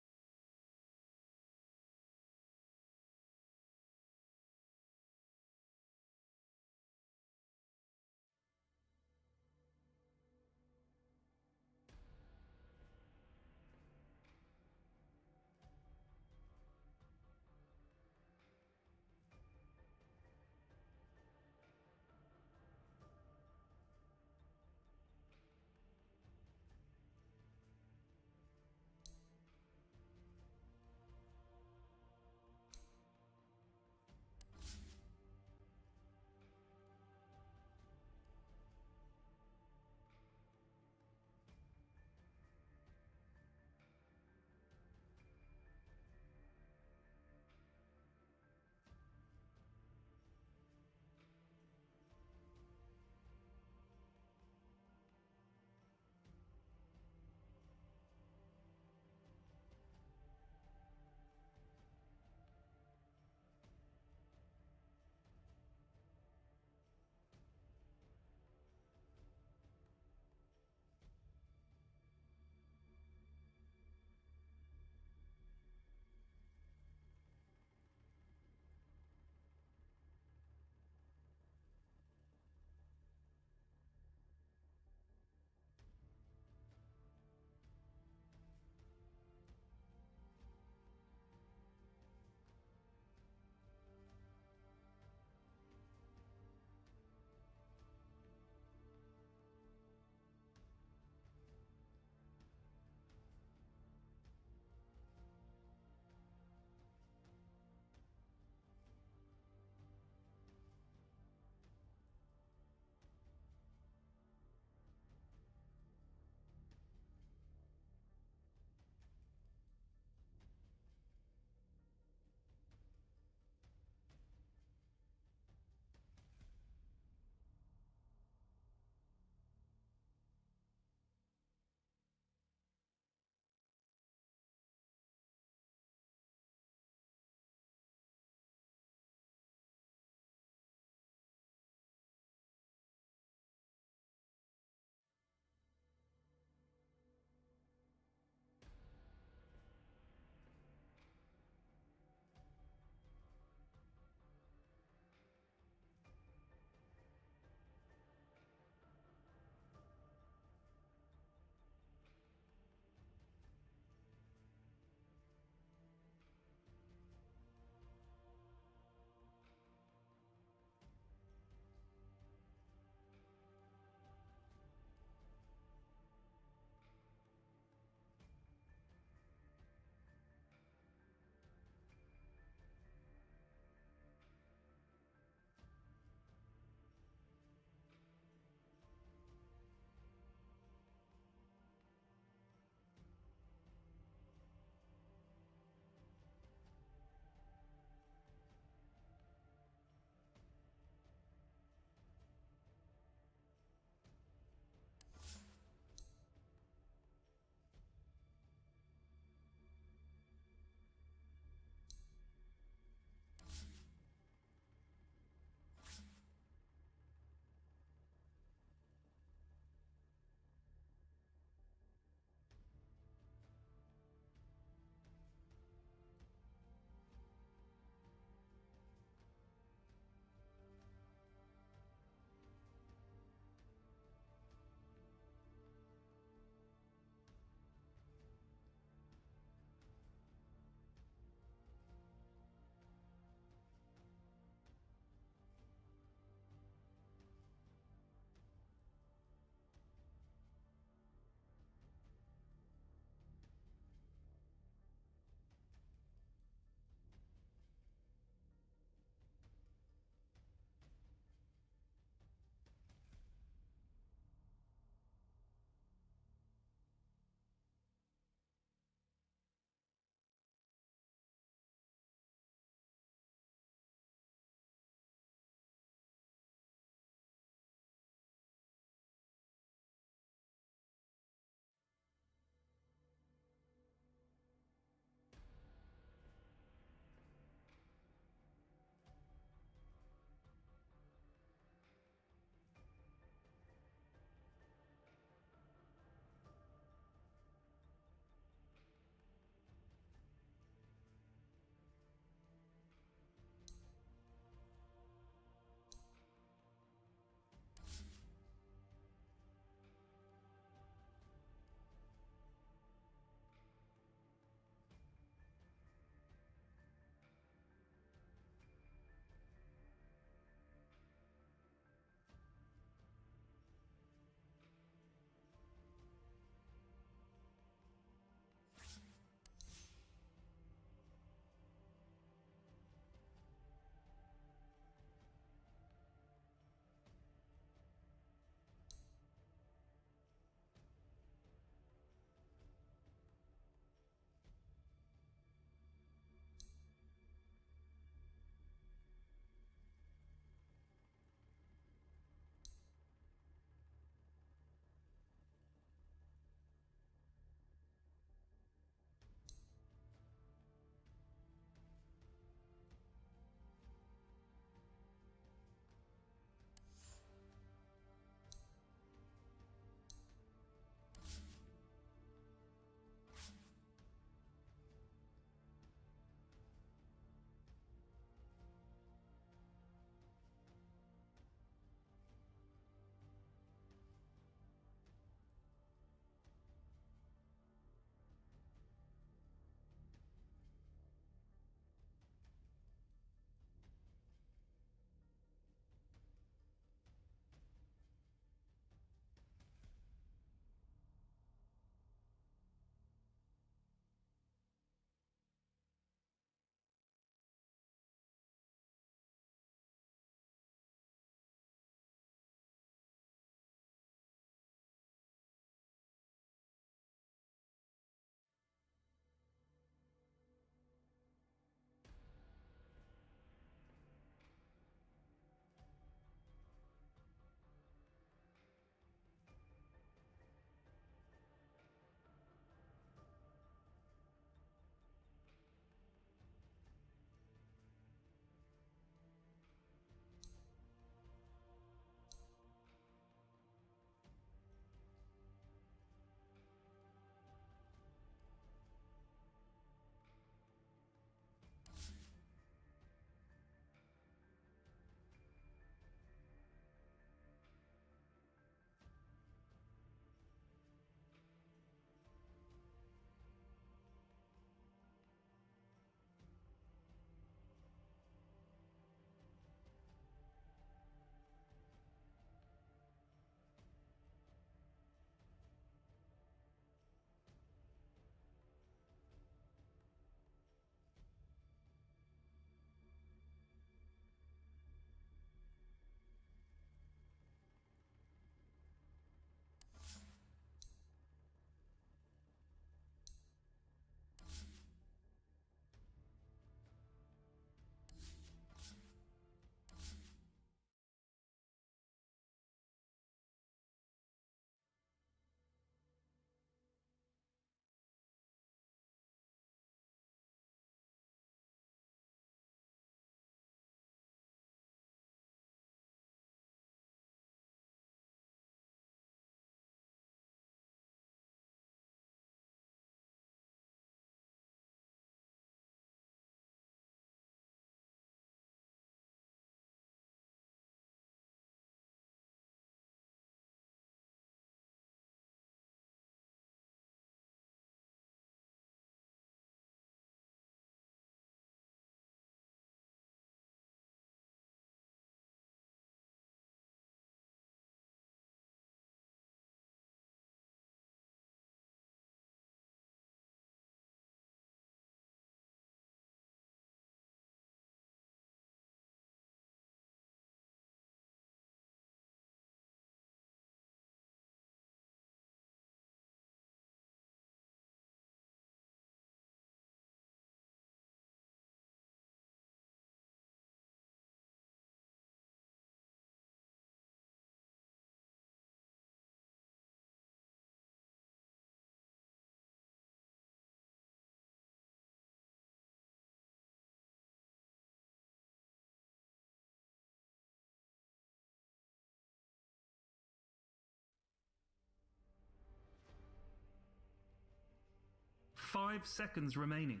5 seconds remaining.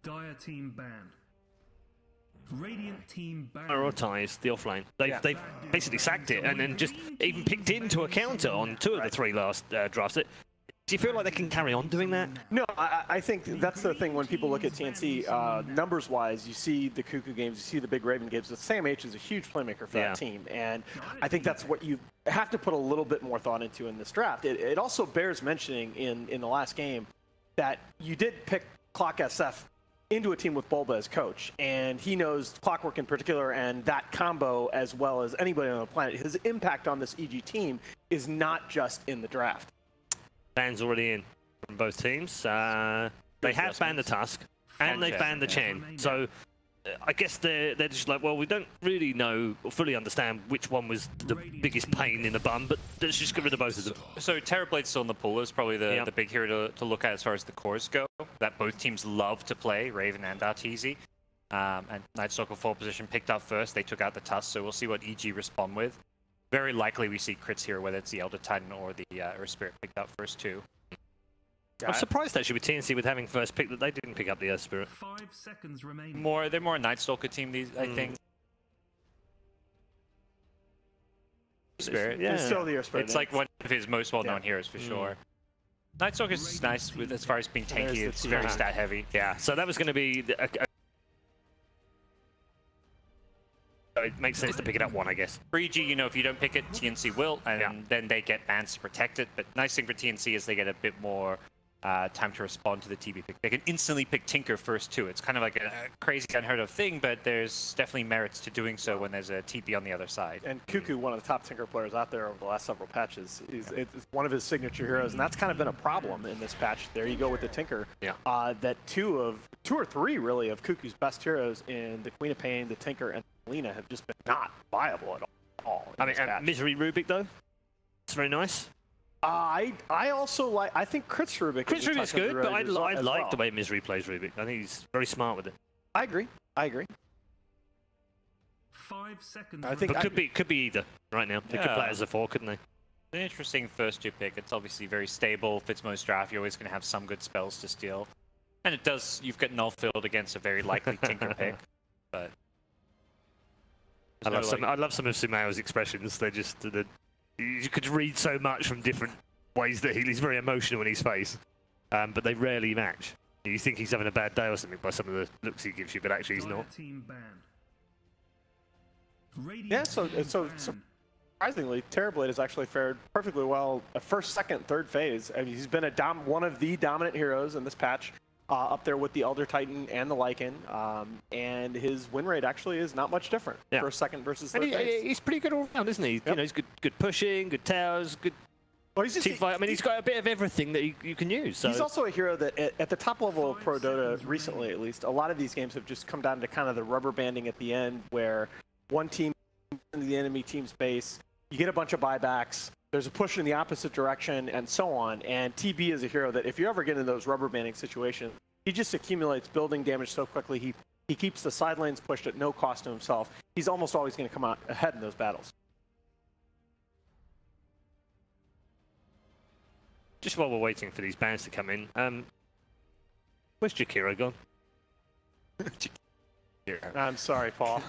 Dire team banned. Radiant team banned. Prioritized the offlane. They've basically sacked it and then just even picked into a counter on 2 of the 3 last drafts. Do you feel like they can carry on doing that? No, I think that's the thing when people look at TNC, numbers-wise, you see the Cuckoo games, you see the big Raven games, but Sam H is a huge playmaker for that team, and I think that's what you have to put a little bit more thought into in this draft. It also bears mentioning in the last game that you did pick Clock SF into a team with Bulba as coach, and he knows Clockwork in particular and that combo as well as anybody on the planet. His impact on this EG team is not just in the draft. Bans already in from both teams. They have banned the Tusk and they've banned the Chen. So I guess they're just like, well, we don't really know or fully understand which one was the biggest pain in the bum, but let's just get rid of both of them. So Terrorblade's still in the pool is probably the big hero to look at as far as the cores go. That both teams love to play, Raven and Arteezy. And Nightstalker 4 position picked up first. They took out the Tusk, so we'll see what EG respond with. Very likely we see crits here, whether it's the Elder Titan or the Spirit picked up first too. I'm surprised actually with TNC with having first pick that they didn't pick up the Earth Spirit. 5 seconds remaining. They're more a Nightstalker team, I think. Spirit, It's still the Earth Spirit. It's like one of his most well-known heroes for sure. Nightstalker's nice with as far as being tanky. It's very stat heavy. Yeah, so that was going to be it makes sense to pick it up 1, I guess. For EG, you know, if you don't pick it, TNC will, and then they get bans to protect it. But nice thing for TNC is they get a bit more time to respond to the TB pick. They can instantly pick Tinker first too. It's kind of like a crazy, unheard of thing, but there's definitely merits to doing so when there's a TB on the other side. And Cuckoo, one of the top Tinker players out there over the last several patches, it's one of his signature heroes, and that's kind of been a problem in this patch. There you go with the Tinker. Yeah. That 2 or 3 really of Cuckoo's best heroes in the Queen of Pain, the Tinker, and Lena have just been not viable at all. I mean, Misery Rubik though, it's very nice. I also like. I think Crits Rubik. Crits Rubik's good, but I like the way Misery plays Rubik. I think he's very smart with it. I agree. 5 seconds. I think could be either right now. They could play as a 4, couldn't they? An interesting first 2 pick. It's obviously very stable. Fits most draft. You're always going to have some good spells to steal, and it does. You've got null filled against a very likely Tinker pick, but. I love some of Sumail's expressions. They're just you could read so much from different ways that he's very emotional in his face, but they rarely match. You think he's having a bad day or something by some of the looks he gives you, but actually he's not. Yeah, so surprisingly, Terrorblade has actually fared perfectly well first, second, third phase. I mean, he's been one of the dominant heroes in this patch. Up there with the Elder Titan and the Lycan, and his win rate actually is not much different. First, second versus third phase. He's pretty good all around, isn't he? You know, he's good pushing, good towers, good team fight. I mean, he's got a bit of everything that you can use. So. He's also a hero that, at the top level of Pro Dota, recently at least, a lot of these games have just come down to kind of the rubber banding at the end, where one team into the enemy team's base, you get a bunch of buybacks, there's a push in the opposite direction, and so on. And TB is a hero that if you ever get in those rubber banding situations, he just accumulates building damage so quickly. He keeps the side lanes pushed at no cost to himself. He's almost always going to come out ahead in those battles. Just while we're waiting for these bans to come in, where's Jakiro gone? I'm sorry, Paul.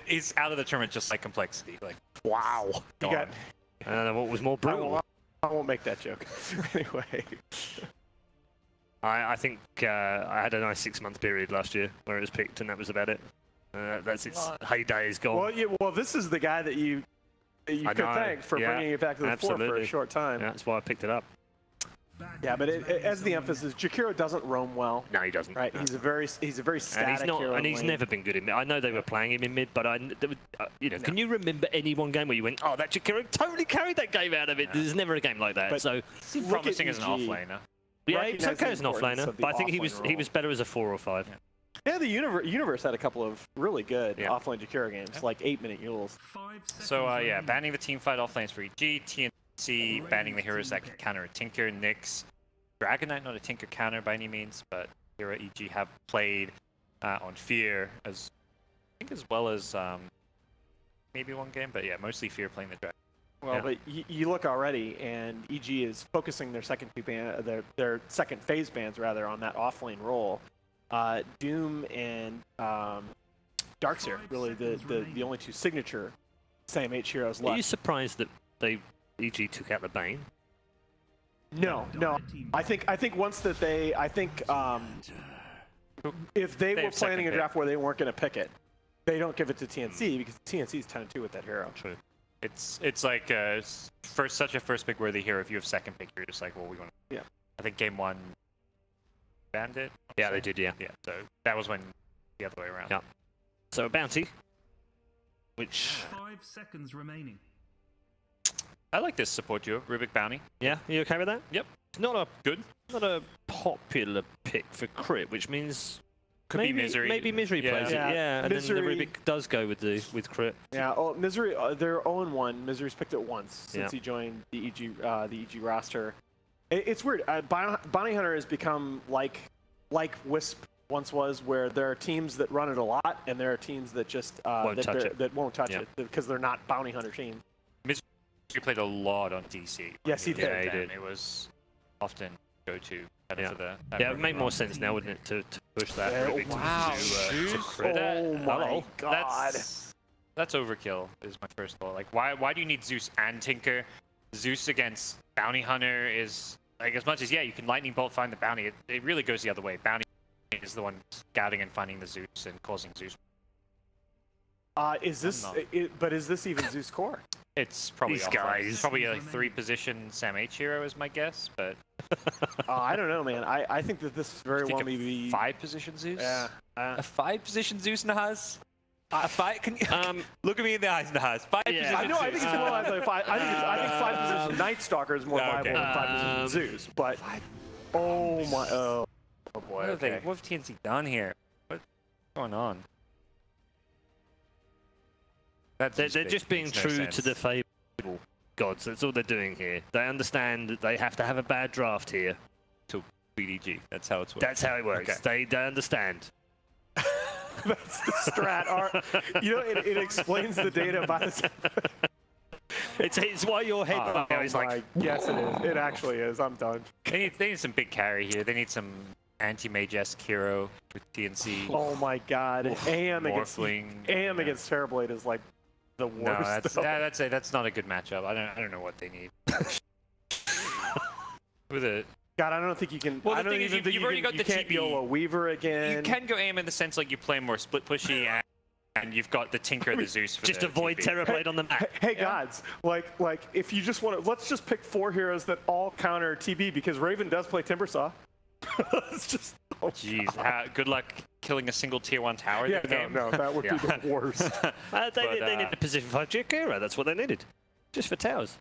He's out of the tournament just like Complexity. Like, wow. I don't know what was more brutal. I won't make that joke. Anyway. I think I had a nice 6-month period last year where it was picked, and that was about it. That's its heyday is gone. Well, this is the guy that you could thank for bringing it back to the fore for a short time. Yeah, that's why I picked it up. Yeah, but as the emphasis, Jakiro doesn't roam well. No, he doesn't. Right, he's a very static hero. And he's never been good in mid. I know they were playing him in mid, but can you remember any one game where you went, oh, that Jakiro totally carried that game out of it? There's never a game like that. But so he's promising as an offlaner. Yeah, he's okay as an offlaner, but I think he was better as a 4 or 5. Yeah, the Universe had a couple of really good offlane Jakiro games, like 8-minute Yules. So banning the teamfight offlanes for EG, TNC banning the heroes that can counter a Tinker, Nyx, Dragon Knight, not a Tinker counter by any means, but hero EG have played on Fear as well as maybe one game, but yeah, mostly Fear playing the Dragon. Well, but you look already, and EG is focusing their second their second phase bans rather on that offlane role. Doom and Darkseer, really the only 2 signature SAM-H heroes left. Are you surprised that EG took out the Bane? No. I think once that if they were planning a draft where they weren't going to pick it, they don't give it to TNC because TNC is 10-2 with that hero. True. It's like such a first pick worthy hero. If you have second pick, you're just like, well, we want to. Yeah. I think game 1 banned it. Yeah, they did. Yeah. Yeah. So that was when the other way around. Yeah. So a bounty, which 5 seconds remaining. I like this support duo, Rubik Bounty. yeah, you okay with that? Yep. It's not a popular pick for crit, which means Could be Misery. Maybe Misery plays it. Yeah, and Misery, then the Rubik does go with crit. Yeah. Oh, Misery. They're 0-1. Misery's picked it once since he joined the EG roster. It's weird. Bounty Hunter has become like Wisp once was, where there are teams that run it a lot, and there are teams that just that won't touch it because they're not Bounty Hunter teams. He played a lot on DC. Yes, he did. Yeah, he did. It was often go-to for the. Yeah, it would make more sense now, wouldn't it, to push that Rubik to crit. Oh my god. That's overkill, is my first thought. Like, why do you need Zeus and Tinker? Zeus against Bounty Hunter is, like, as much as, you can Lightning Bolt find the Bounty, it really goes the other way. Bounty is the one scouting and finding the Zeus and causing Zeus. Is this even Zeus core? It's probably These guys. Probably a 3-position SAM-H hero is my guess, but I don't know, man. I think that this very well may be 5-position Zeus. Yeah. A 5-position Zeus Nahaz. Can you look at me in the eyes, Nahaz? 5-position. I know. I think it's more like 5. I think 5-position Night Stalker is more viable than 5-position Zeus. But oh boy. What have TNC done here? What's going on? They're just being true to the Fable gods. That's all they're doing here. They understand that they have to have a bad draft here to BDG. That's how it's working. That's how it works. Okay. They understand. That's the strat. It explains the data by the It's why your head is like. Yes, it is. It actually is. I'm done. They need some big carry here. They need some anti-mage-esque hero with TNC. Oh my god. AM against Terrorblade is like the worst. No, that's not a good matchup. I don't know what they need. With it. God, I don't think you can. Well, the thing is, you've already got the TB. YOLO Weaver again. You can go AM in the sense like you play more split pushy, and you've got the Tinker, the Zeus. For just avoid Terrorblade on the map. Hey gods, like if you just want to, let's just pick 4 heroes that all counter TB because Raven does play Timbersaw. It's just. Oh, jeez, good luck killing a single tier 1 tower. Yeah, no, that would be the worst. They need a position 5 Jakiro. That's what they needed, just for towers.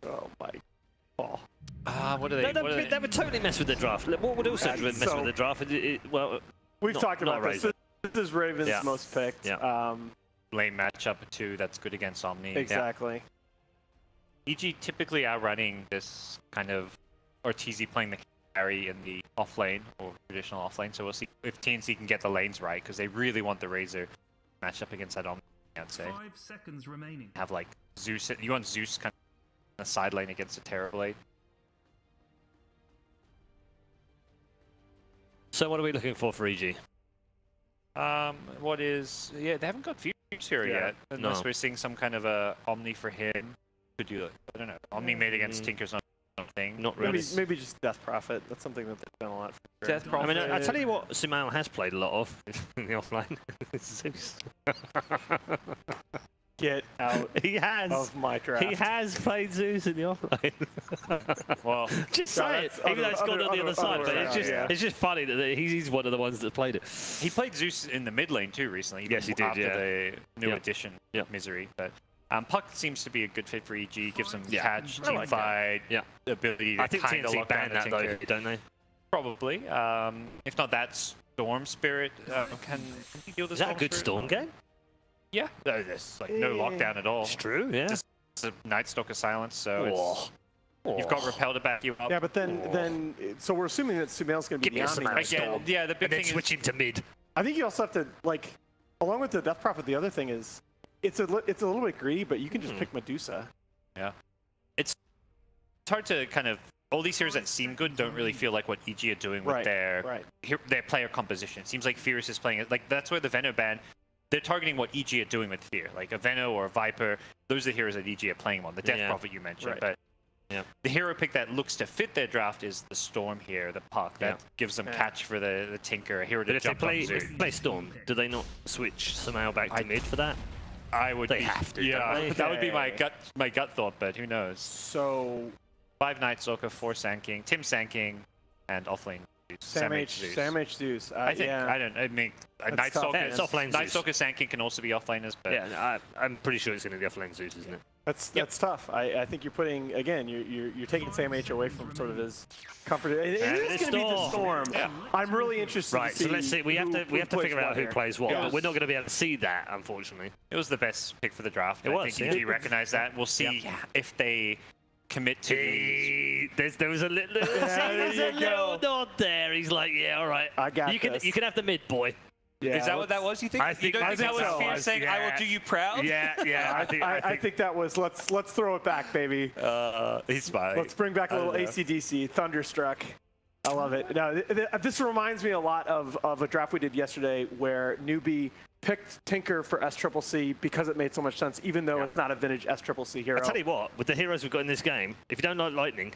Oh my. Oh. What do they? They would totally mess with the draft. What would also mess with the draft? Well, we've talked about this. This is Raven's most picked. Yeah. Lane matchup too. That's good against Omni. Exactly. Yeah. EG typically outrunning this kind of Ortiz playing the carry in the off lane or traditional off lane. So we'll see if TNC can get the lanes right because they really want the Razor matchup against that Omni. I'd say. 5 seconds remaining. Have like Zeus. You want Zeus kind of a side lane against a Terrorblade. So what are we looking for EG? They haven't got futures here yet, unless we're seeing some kind of a Omni for him. Could do it. I don't know. Omni made against Tinker's something. Not really. Maybe just Death Prophet. That's something that they've done a lot for sure. Death Prophet. I mean, I tell you what, Sumail has played a lot of in the offline. Get out of my draft. He has played Zeus in the offline. Well, just say it. Even though it's gone on the other side, but it's just funny that he's one of the ones that played it. He played Zeus in the mid lane too recently. Yes, he did. After the new addition, Misery. But Puck seems to be a good fit for EG. Gives him catch, team fight, ability to kind of lock down the Tinker. Don't they? Probably. If not that, Storm Spirit can he deal this? Is that a good Storm game? Yeah, there's like no lockdown at all. It's true, yeah. Just a Night Stalker silence, so you've got Repel to back you up. Yeah, but then, so we're assuming that Sumail's going to be the Omni. Again, yeah, the big thing is switching to mid. I think you also have to, like, along with the Death Prophet, the other thing is, it's a little bit greedy, but you can just pick Medusa. Yeah. it's hard to kind of... All these heroes that seem good don't really feel like what EG are doing with their player composition. It seems like Fierce is playing it. Like, that's where the Veno ban, they're targeting what EG are doing with Fear. Like a Veno or a Viper, those are the heroes that EG are playing on. The Death Prophet you mentioned. But the hero pick that looks to fit their draft is the Storm here, the Puck. That gives them catch for the Tinker, a hero to jump on Zoo. If they play Storm, do they not switch somehow back to mid for that? I would have to. Yeah, that would be my gut thought, but who knows? So 5 Night Stalker, 4 Sand-King, Tim Sand-King, and offlane Sam H. Zeus. I think I mean Night Stalker Sand-King can also be offlaners, but I'm pretty sure it's going to be offlane Zeus, isn't it? That's tough. I think you're putting again. You're taking Sam H away from sort of his comfort. It is going to be the Storm. Yeah. I'm really interested. Right. To see so let's see. We have to figure out who plays what. Yeah. We're not going to be able to see that, unfortunately. It was the best pick for the draft. I think EG recognized that. We'll see if they commit to there was a little nod there. He's like, yeah, all right. I got this. You can have the mid, boy. Yeah, is that what that was? You think? I think you don't think that was so. Fear saying, "I will do you proud"? Yeah. I think that was let's throw it back, baby. He's smiling. Let's bring back a little AC/DC, Thunderstruck. I love it. Now, this reminds me a lot of a draft we did yesterday where Newbie picked Tinker for SCCC because it made so much sense, even though it's not a vintage SCCC hero. I tell you what, with the heroes we've got in this game, if you don't like Lightning,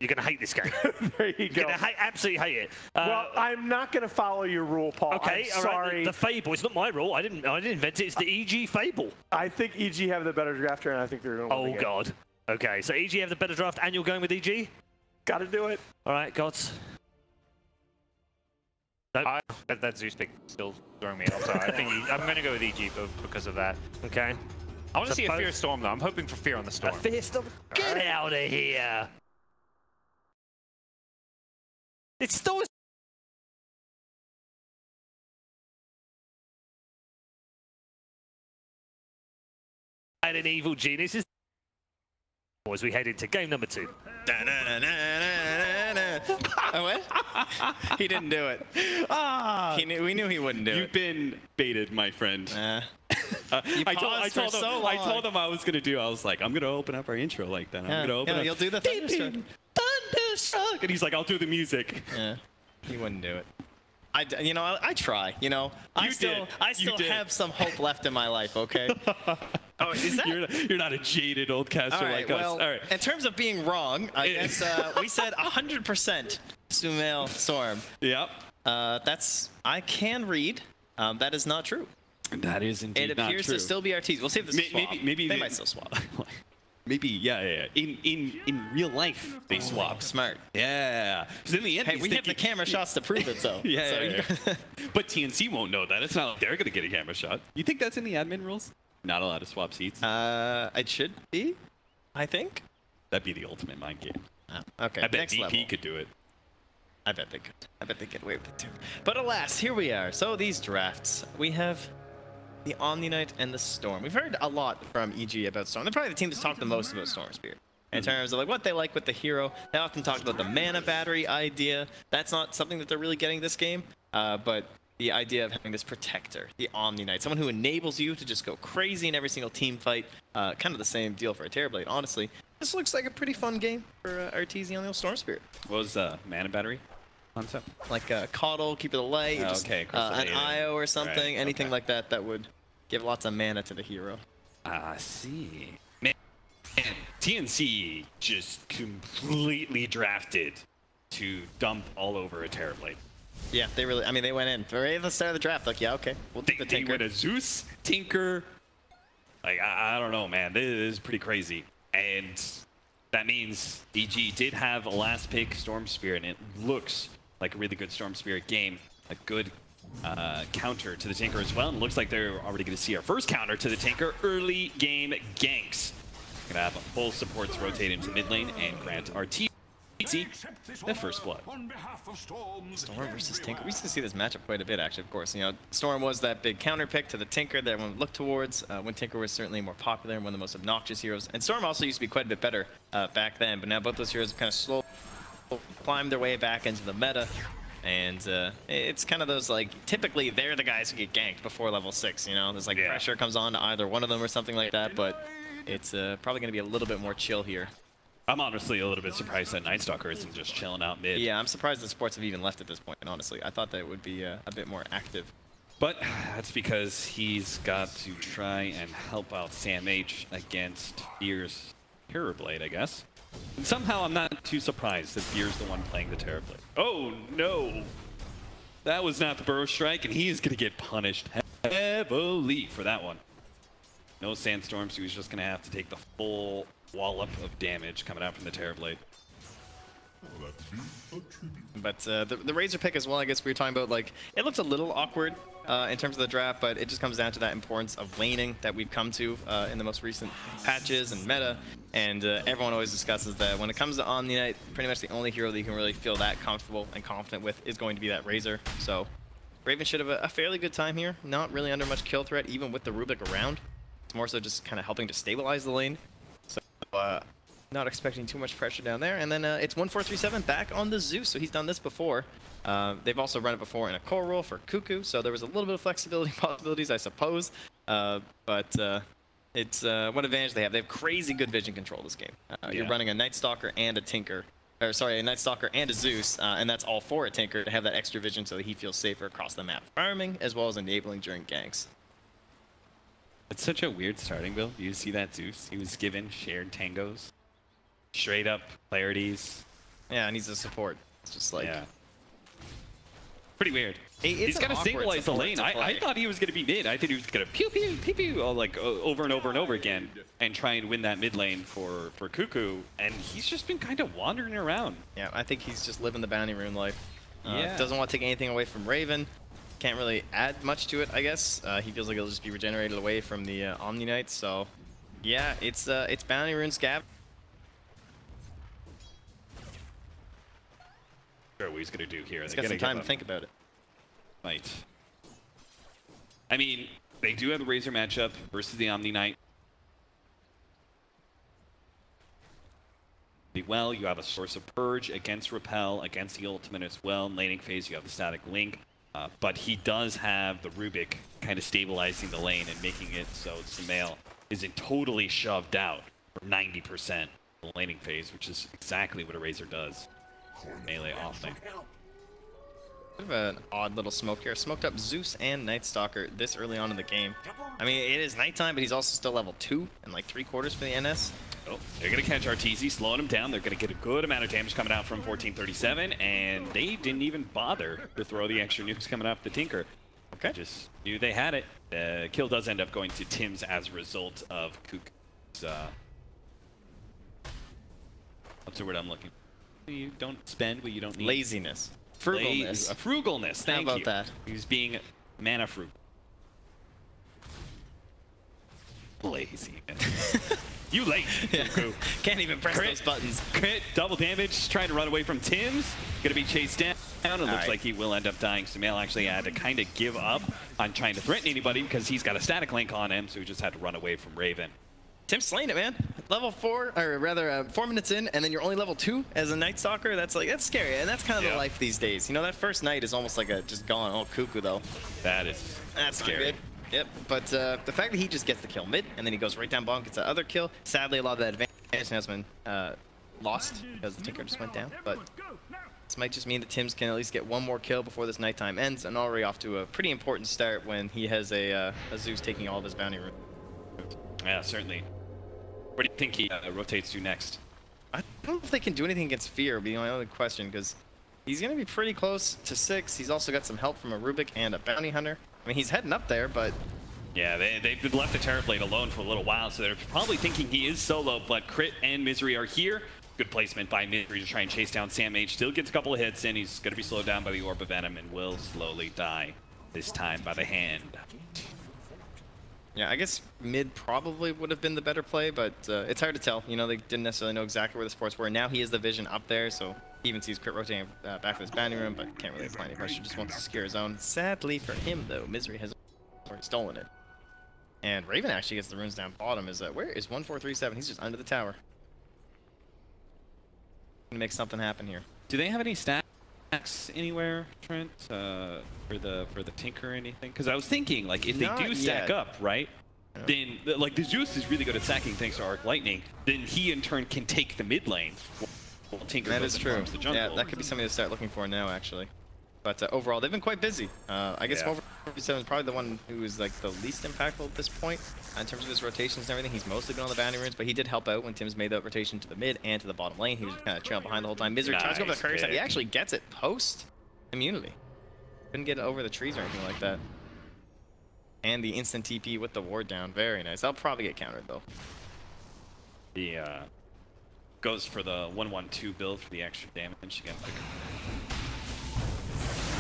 you're going to hate this game. There you go. You're going to absolutely hate it. Well, I'm not going to follow your rule, Paul. Okay, I'm sorry. Right. The Fable, it's not my rule. I didn't invent it. It's the EG Fable. I think EG have the better drafter, and I think they're going to win the game. God. Okay, so EG have the better draft, and you're going with EG? Got to do it. All right, Gods. Nope. That Zeus pick still throwing me off. So I think I'm going to go with EG because of that. Okay. I want to see a Fear Storm, though. I'm hoping for Fear on the Storm. A Fear Storm? Get out of here. It's still an evil genius as we head into game number 2. Oh, what? He didn't do it. We knew he wouldn't do it. You've been baited, my friend. I told him I was going to do. I was like, I'm going to open up our intro like that. I'm going to open up. You'll do the Thunderstruck. Thunderstruck. And he's like, I'll do the music. Yeah, he wouldn't do it. I try. I still have some hope left in my life. Okay. Oh, is that? You're not a jaded old caster like us. All right. In terms of being wrong, I guess we said 100% Sumail Storm. Yep. I can read. That is not true. That is indeed not true. It appears to still be RTs. We'll see if this swap. Maybe they might still swap. Maybe, yeah. In real life, they swap. Smart. Yeah. In the end, hey, we have the camera shots to prove it, though. Yeah. But TNC won't know that. It's not like they're going to get a camera shot. You think that's in the admin rules? Not allowed to swap seats? It should be, I think. That'd be the ultimate mind game. Oh, okay. I bet VP could do it. I bet they could. I bet they get away with it, too. But alas, here we are. So these drafts, we have the Omni Knight and the Storm. We've heard a lot from EG about Storm. They're probably the team that's talked the most about Storm Spirit. In terms of what they like with the hero. They often talk about the mana battery idea. That's not something that they're really getting this game. But the idea of having this protector, the Omni Knight, someone who enables you to just go crazy in every single team fight. Kind of the same deal for a Terrorblade, honestly. This looks like a pretty fun game for RTZ on the Storm Spirit. What was mana battery concept? Like Coddle, Keep It Alight, an IO or something, anything like that that would give lots of mana to the hero. I see. Man, TNC just completely drafted to dump all over a Terrorblade. Yeah, they really, I mean, they went in. Right at the start of the draft, like, yeah, okay, we'll take the Tinker. They went a Zeus, Tinker. Like, I don't know, man. This is pretty crazy. And that means EG did have a last pick, Storm Spirit, and it looks like a really good Storm Spirit game. A good counter to the Tinker as well. And it looks like they're already going to see our first counter to the Tinker. Early game ganks. Going to have full supports rotate into mid lane and grant RT the first blood. Storm versus Tinker. We used to see this matchup quite a bit, actually, of course. Storm was that big counter pick to the Tinker that everyone looked towards when Tinker was certainly more popular and one of the most obnoxious heroes. And Storm also used to be quite a bit better back then, but now both those heroes have kind of slowly climbed their way back into the meta. And it's kind of those, like, typically they're the guys who get ganked before level 6, There's, like, pressure comes on to either one of them or something like that, but it's probably going to be a little bit more chill here I'm honestly a little bit surprised that Nightstalker isn't just chilling out mid. Yeah, I'm surprised the sports have even left at this point, honestly. I thought that it would be a bit more active. But that's because he's got to try and help out Sam H against Fear's Terrorblade, I guess. And somehow I'm not too surprised that Fear's the one playing the Terrorblade. Oh no! That was not the Burrow Strike, and he is going to get punished heavily for that one. No Sandstorm, so he's just going to have to take the full wallop of damage coming out from the Terrorblade. But the Razor pick as well, I guess we were talking about, like, it looks a little awkward in terms of the draft, but it just comes down to that importance of laning that we've come to in the most recent patches and meta. And everyone always discusses that when it comes to Omni Knight, pretty much the only hero that you can really feel that comfortable and confident with is going to be that Razor. So Raven should have a fairly good time here, not really under much kill threat, even with the Rubik around. It's more so just kind of helping to stabilize the lane. So not expecting too much pressure down there. And then it's 1437 back on the Zeus, so he's done this before. They've also run it before in a core role for Cuckoo, so there was a little bit of flexibility possibilities, I suppose. But it's what advantage they have. They have crazy good vision control this game. You're running a Nightstalker and a Tinker. Or sorry, a Nightstalker and a Zeus, and that's all for a Tinker to have that extra vision so that he feels safer across the map. Farming as well as enabling during ganks. It's such a weird starting build. You see that Zeus? He was given shared tangos. Straight up clarities. Yeah, and he's a support. It's just like... Yeah. Pretty weird. He's got to stabilize the lane. I thought he was going to be mid. I think he was going to pew pew pew pew all like over and over and over again and try and win that mid lane for Cuckoo. And he's just been kind of wandering around. Yeah, I think he's just living the bounty rune life. Yeah. Doesn't want to take anything away from Raven. Can't really add much to it, I guess. He feels like it'll just be regenerated away from the Omni Knights. So, yeah, it's bounty rune scab. Sure, what he's going to do here. He's got some time to think about it. Right. I mean, they do have a Razor matchup versus the Omni Knight. Well, you have a Source of Purge against Repel, against the Ultimate as well. In laning phase, you have the Static Link. But he does have the Rubik kind of stabilizing the lane and making it so Sumail isn't totally shoved out for 90% the laning phase, which is exactly what a Razor does. Melee off lane. Bit of an odd little smoke here. Smoked up Zeus and Nightstalker this early on in the game. I mean, it is nighttime, but he's also still level 2 and like 3/4 for the NS. Oh, they're going to catch RTZ, slowing him down. They're going to get a good amount of damage coming out from 1437, and they didn't even bother to throw the extra nukes coming off the Tinker. Okay. Just knew they had it. The kill does end up going to Tim's as a result of Cuckoo's, what's the word I'm looking for? You don't spend what you don't need. Laziness. Frugalness. Frugalness, thank you. How about that? He was being mana frugal. Lazy. You late, Cuckoo. Can't even press those buttons. Crit, double damage, trying to run away from Tim's. Gonna be chased down. It looks like he will end up dying. Sumail actually had to kind of give up on trying to threaten anybody because he's got a static link on him, so he just had to run away from Raven. Tim's slaying it, man. Level 4, or rather 4 minutes in, and then you're only level 2 as a Nightstalker. That's scary, and that's kind of the life these days. You know, that first night is almost like just gone. Oh, Cuckoo, though. That's scary. Good. Yep, but the fact that he just gets the kill mid, and then he goes right down bottom, gets that other kill. Sadly, a lot of that advantage has been lost because the Tinker just went down. But this might just mean that Tim's can at least get one more kill before this nighttime ends, and already off to a pretty important start when he has a Zeus taking all of his bounty rune. Yeah, certainly. Where do you think he rotates to next? I don't know if they can do anything against Fear, would be my only question, because he's going to be pretty close to 6. He's also got some help from a Rubik and a Bounty Hunter. I mean, he's heading up there, but... Yeah, they've left the Terrorblade alone for a little while, so they're probably thinking he is solo, but Crit and Misery are here. Good placement by Misery to try and chase down Sam H. Still gets a couple of hits in. He's going to be slowed down by the Orb of Venom and will slowly die, this time by the hand. Yeah, I guess mid probably would have been the better play, but it's hard to tell. You know, they didn't necessarily know exactly where the supports were. Now he has the vision up there, so he even sees Crit rotating back to his bounty room, but can't really apply any pressure. Just wants to secure his own. Sadly for him, though, Misery has already stolen it. And Raven actually gets the runes down bottom. Where is 1437? He's just under the tower. Gonna make something happen here. Do they have any stacks anywhere, Trent, for the Tinker or anything? Because I was thinking, like, if they do stack up, right? then like the Zeus is really good at sacking thanks to Arc Lightning. Then he in turn can take the mid lane. While Tinker That goes is and true. farms the jungle. Yeah, that could be something to start looking for now, actually. But overall, they've been quite busy. I guess Yeah. 447 is probably the one who is like the least impactful at this point in terms of his rotations and everything. He's mostly been on the boundary runes, but he did help out when Tim's made that rotation to the mid and to the bottom lane. He was kind of trailing behind the whole time. Misery tries to go for the courier side. He actually gets it post immunity. Couldn't get it over the trees or anything like that. And the instant TP with the ward down. Very nice. That'll probably get countered though. He goes for the 1-1-2 build for the extra damage again.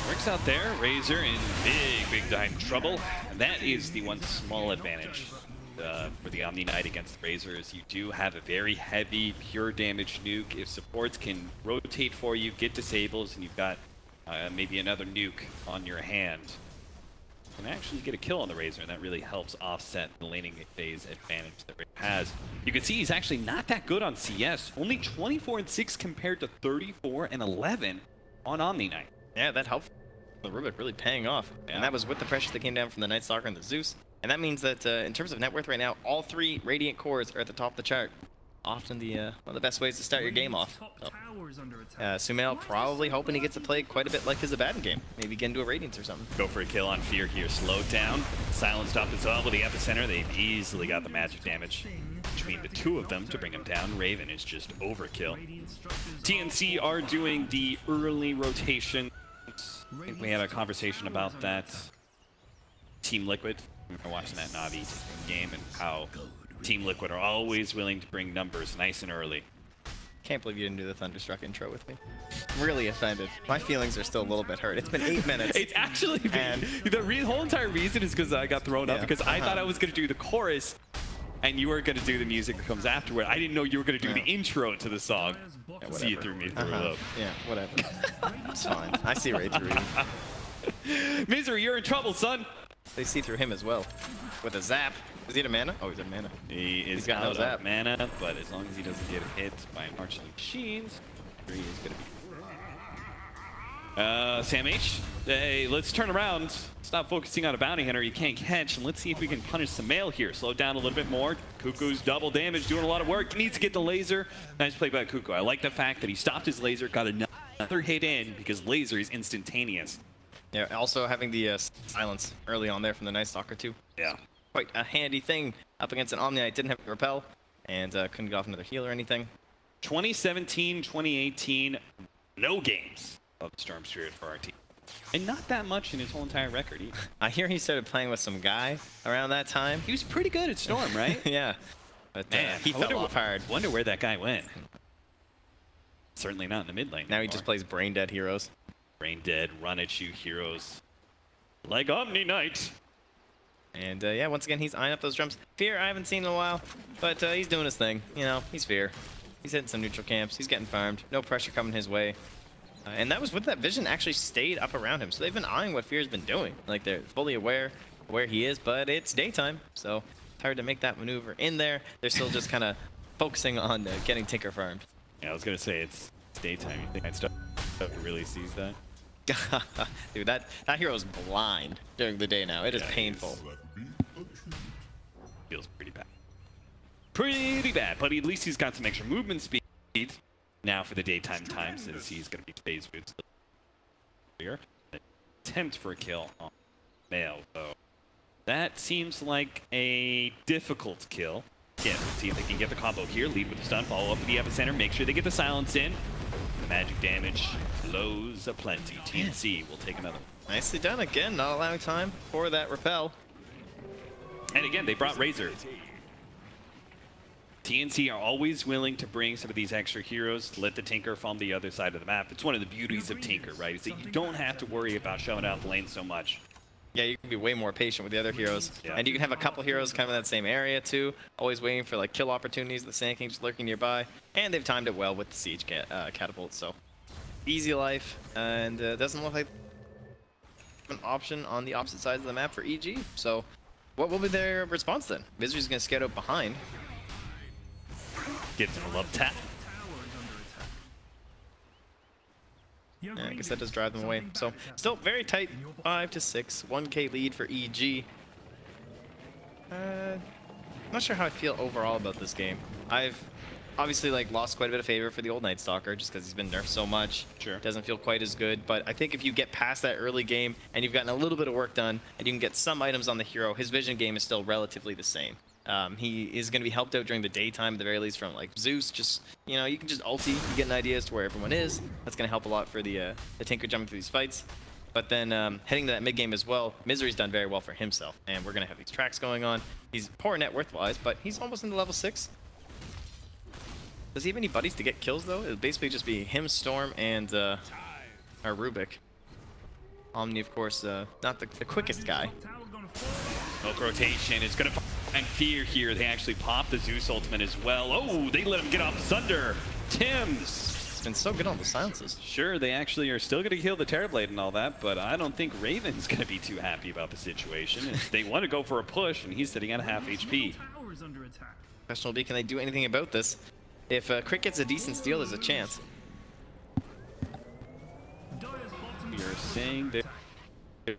Works out there. Razor in big time trouble. And that is the one small advantage for the Omni Knight against Razor is you do have a very heavy pure damage nuke. If supports can rotate for you, get disables, and you've got maybe another nuke on your hand, you can actually get a kill on the Razor, and that really helps offset the laning phase advantage that Razor has. You can see he's actually not that good on CS. Only 24-6 compared to 34-11 on Omni Knight. Yeah, that helped the Rubik really paying off. Yeah. And that was with the pressure that came down from the Night Stalker and the Zeus. And that means that in terms of net worth right now, all 3 Radiant cores are at the top of the chart. Often the one of the best ways to start your game off. So, Sumail probably hoping he gets to play quite a bit like his Abaddon game. Maybe get into a Radiance or something. Go for a kill on Fear here. Slowed down. Silenced up as well with the epicenter. They've easily got the magic damage between the two of them to bring him down. Raven is just overkill. TNC are doing the early rotation. I think we had a conversation about that. Team Liquid. We were watching that Navi game and how Team Liquid are always willing to bring numbers nice and early. Can't believe you didn't do the Thunderstruck intro with me. I'm really offended. My feelings are still a little bit hurt. It's been 8 minutes. It's actually been, the whole entire reason is because I got thrown up because I thought I was going to do the chorus and you were going to do the music that comes afterward. I didn't know you were going to do the intro to the song. Yeah, See, you threw me through a loop. Yeah, whatever. It's fine. I see right through you. Misery, you're in trouble, son. They see through him as well. With a zap. Is he at a mana? Oh, he's at mana. He's got no out zap. of mana, but as long as he doesn't get hit by marching machines, he is going to be. Sam H, hey, let's turn around. Stop focusing on a bounty hunter you can't catch, and let's see if we can punish some mail here. Slow down a little bit more. Cuckoo's double damage, doing a lot of work. Needs to get the laser. Nice play by Cuckoo. I like the fact that he stopped his laser, got another hit in because laser is instantaneous. Yeah, also having the silence early on there from the Night Stalker too. Yeah. Quite a handy thing up against an Omni Knight. Didn't have to repel and couldn't get off another heal or anything. 2017, 2018, no games of Storm Spirit for our team. And not that much in his whole entire record either. I hear he started playing with some guy around that time. He was pretty good at Storm, right? Yeah. But Man, he fell off hard. Wonder where that guy went. Certainly not in the mid lane. Now he just plays brain dead heroes. Brain dead, run at you heroes. Like Omni Knight. And yeah, once again, he's eyeing up those drums. Fear, I haven't seen in a while, but he's doing his thing. You know, he's Fear. He's hitting some neutral camps. He's getting farmed. No pressure coming his way. And that was with that vision actually stayed up around him. So they've been eyeing what Fear's been doing. Like, they're fully aware of where he is, but it's daytime. So it's hard to make that maneuver in there. They're still just kind of focusing on getting Tinker farmed. Yeah, I was going to say it's daytime. You think I'd start to really sees that? Dude, that hero's blind during the day now. It is painful. Feels pretty bad. Pretty bad, but at least he's got some extra movement speed now for the daytime time, since he's going to be phase boots here. Attempt for a kill on Mail, though. That seems like a difficult kill. Again, let's see if they can get the combo here. Lead with the stun, follow up with the epicenter, make sure they get the silence in. The magic damage blows aplenty. TNC will take another. Nicely done again, not allowing time for that repel. And again, they brought Razor. TNC are always willing to bring some of these extra heroes, let the Tinker farm the other side of the map. It's one of the beauties of Tinker, right? Is that you don't have to worry about showing out the lane so much. Yeah, you can be way more patient with the other heroes. Yeah. And you can have a couple heroes kind of in that same area too, always waiting for like kill opportunities, the Sand King just lurking nearby. And they've timed it well with the siege catapult, so easy life. And doesn't look like an option on the opposite sides of the map for EG. So what will be their response then? Misery's going to skate out behind. Gives him a love tap. Yeah, I guess that does drive them away. So still very tight, 5 to 6, 1K lead for EG. I'm not sure how I feel overall about this game. I've obviously like lost quite a bit of favor for the old Night Stalker just because he's been nerfed so much. Sure. Doesn't feel quite as good, but I think if you get past that early game and you've gotten a little bit of work done and you can get some items on the hero, his vision game is still relatively the same. He is going to be helped out during the daytime at the very least from like Zeus. Just, you know, you can just ulti, you get an idea as to where everyone is. That's going to help a lot for the Tinker jumping through these fights. But then heading to that mid game as well, Misery's done very well for himself, and we're going to have these tracks going on. He's poor net worth-wise, but he's almost into level 6. Does he have any buddies to get kills, though? It'll basically just be him, Storm, and our Rubik. Omni, of course, not the quickest guy. Smoke rotation is going to find Fear here. They actually pop the Zeus ultimate as well. Oh, they let him get off the Sunder. Tim's been so good on the silences. Sure, they actually are still going to kill the Terrorblade and all that, but I don't think Raven's going to be too happy about the situation. They want to go for a push, and he's sitting at half HP. Question will be, can they do anything about this? If Crit gets a decent steal, there's a chance. You're saying they're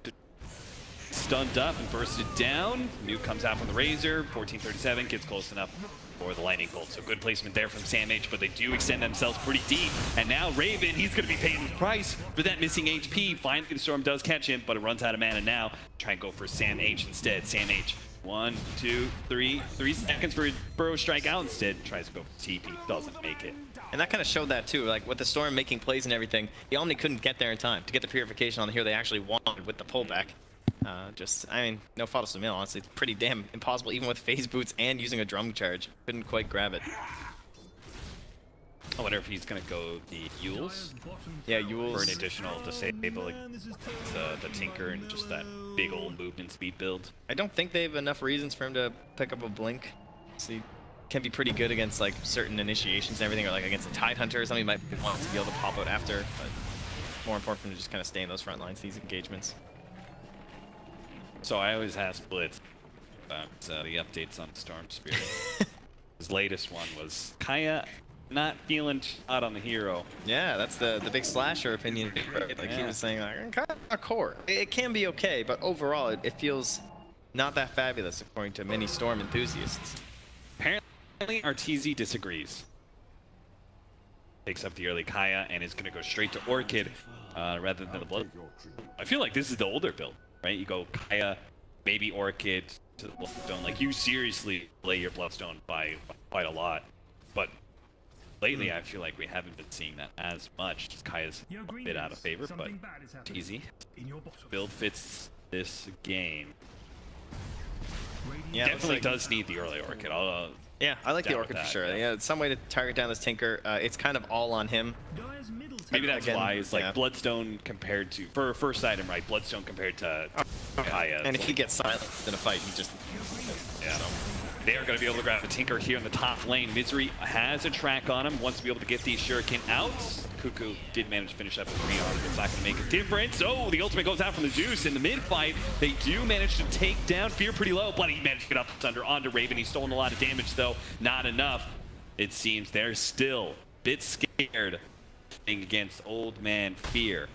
stunned up and bursted down. Nuke comes out from the Razor. 1437 gets close enough for the Lightning Bolt. So good placement there from Sam H, but they do extend themselves pretty deep. And now Raven, he's going to be paying the price for that missing HP. Finally, the Storm does catch him, but it runs out of mana now. Try and go for Sam H instead. Sam H. 1, 2, 3 seconds for a Burrow strike out instead. Tries to go for TP, doesn't make it. And that kind of showed that too, like with the Storm making plays and everything, the Omni couldn't get there in time to get the purification on the hero they actually wanted with the pullback. I mean, no fault of Sumail, honestly, it's pretty damn impossible even with phase boots and using a drum charge. Couldn't quite grab it. I wonder if he's going to go the Yules. Yeah, Yules. For an additional disabling the Tinker and just that big old movement speed build. I don't think they have enough reasons for him to pick up a Blink. So he can be pretty good against like certain initiations and everything, or like against a Tidehunter or something. He might want to be able to pop out after, but more important for him to just kind of stay in those front lines, these engagements. So I always ask Blitz about the updates on Storm Spirit. His latest one was Kaya not feeling hot on the hero. Yeah, that's the big slasher opinion. Right? Like he was saying, like, kind of core. It can be okay, but overall it feels not that fabulous according to many Storm enthusiasts. Apparently RTZ disagrees. Takes up the early Kaya and is going to go straight to Orchid rather than the Blood. I feel like this is the older build, right? You go Kaya, maybe Orchid to the Bloodstone. Like you seriously lay your Bloodstone by quite a lot, but lately, I feel like we haven't been seeing that as much. Just Kaya's a bit out of favor, but easy. Build fits this game. Yeah, definitely does need the early Orchid. Yeah, I like the Orchid for sure. Yeah, it's some way to target down this Tinker. It's kind of all on him. Maybe that's why it's like Bloodstone compared to, for first item, right? Bloodstone compared to Kaya. And if he gets silenced in a fight, he just... Yeah. So. They are going to be able to grab a Tinker here in the top lane. Misery has a track on him, wants to be able to get the Shuriken out. Cuckoo did manage to finish up with 3 arms, but it's not going to make a difference. Oh, the ultimate goes out from the Zeus in the mid-fight. They do manage to take down Fear pretty low, but he managed to get up under onto Raven. He's stolen a lot of damage, though. Not enough. It seems they're still a bit scared against Old Man Fear.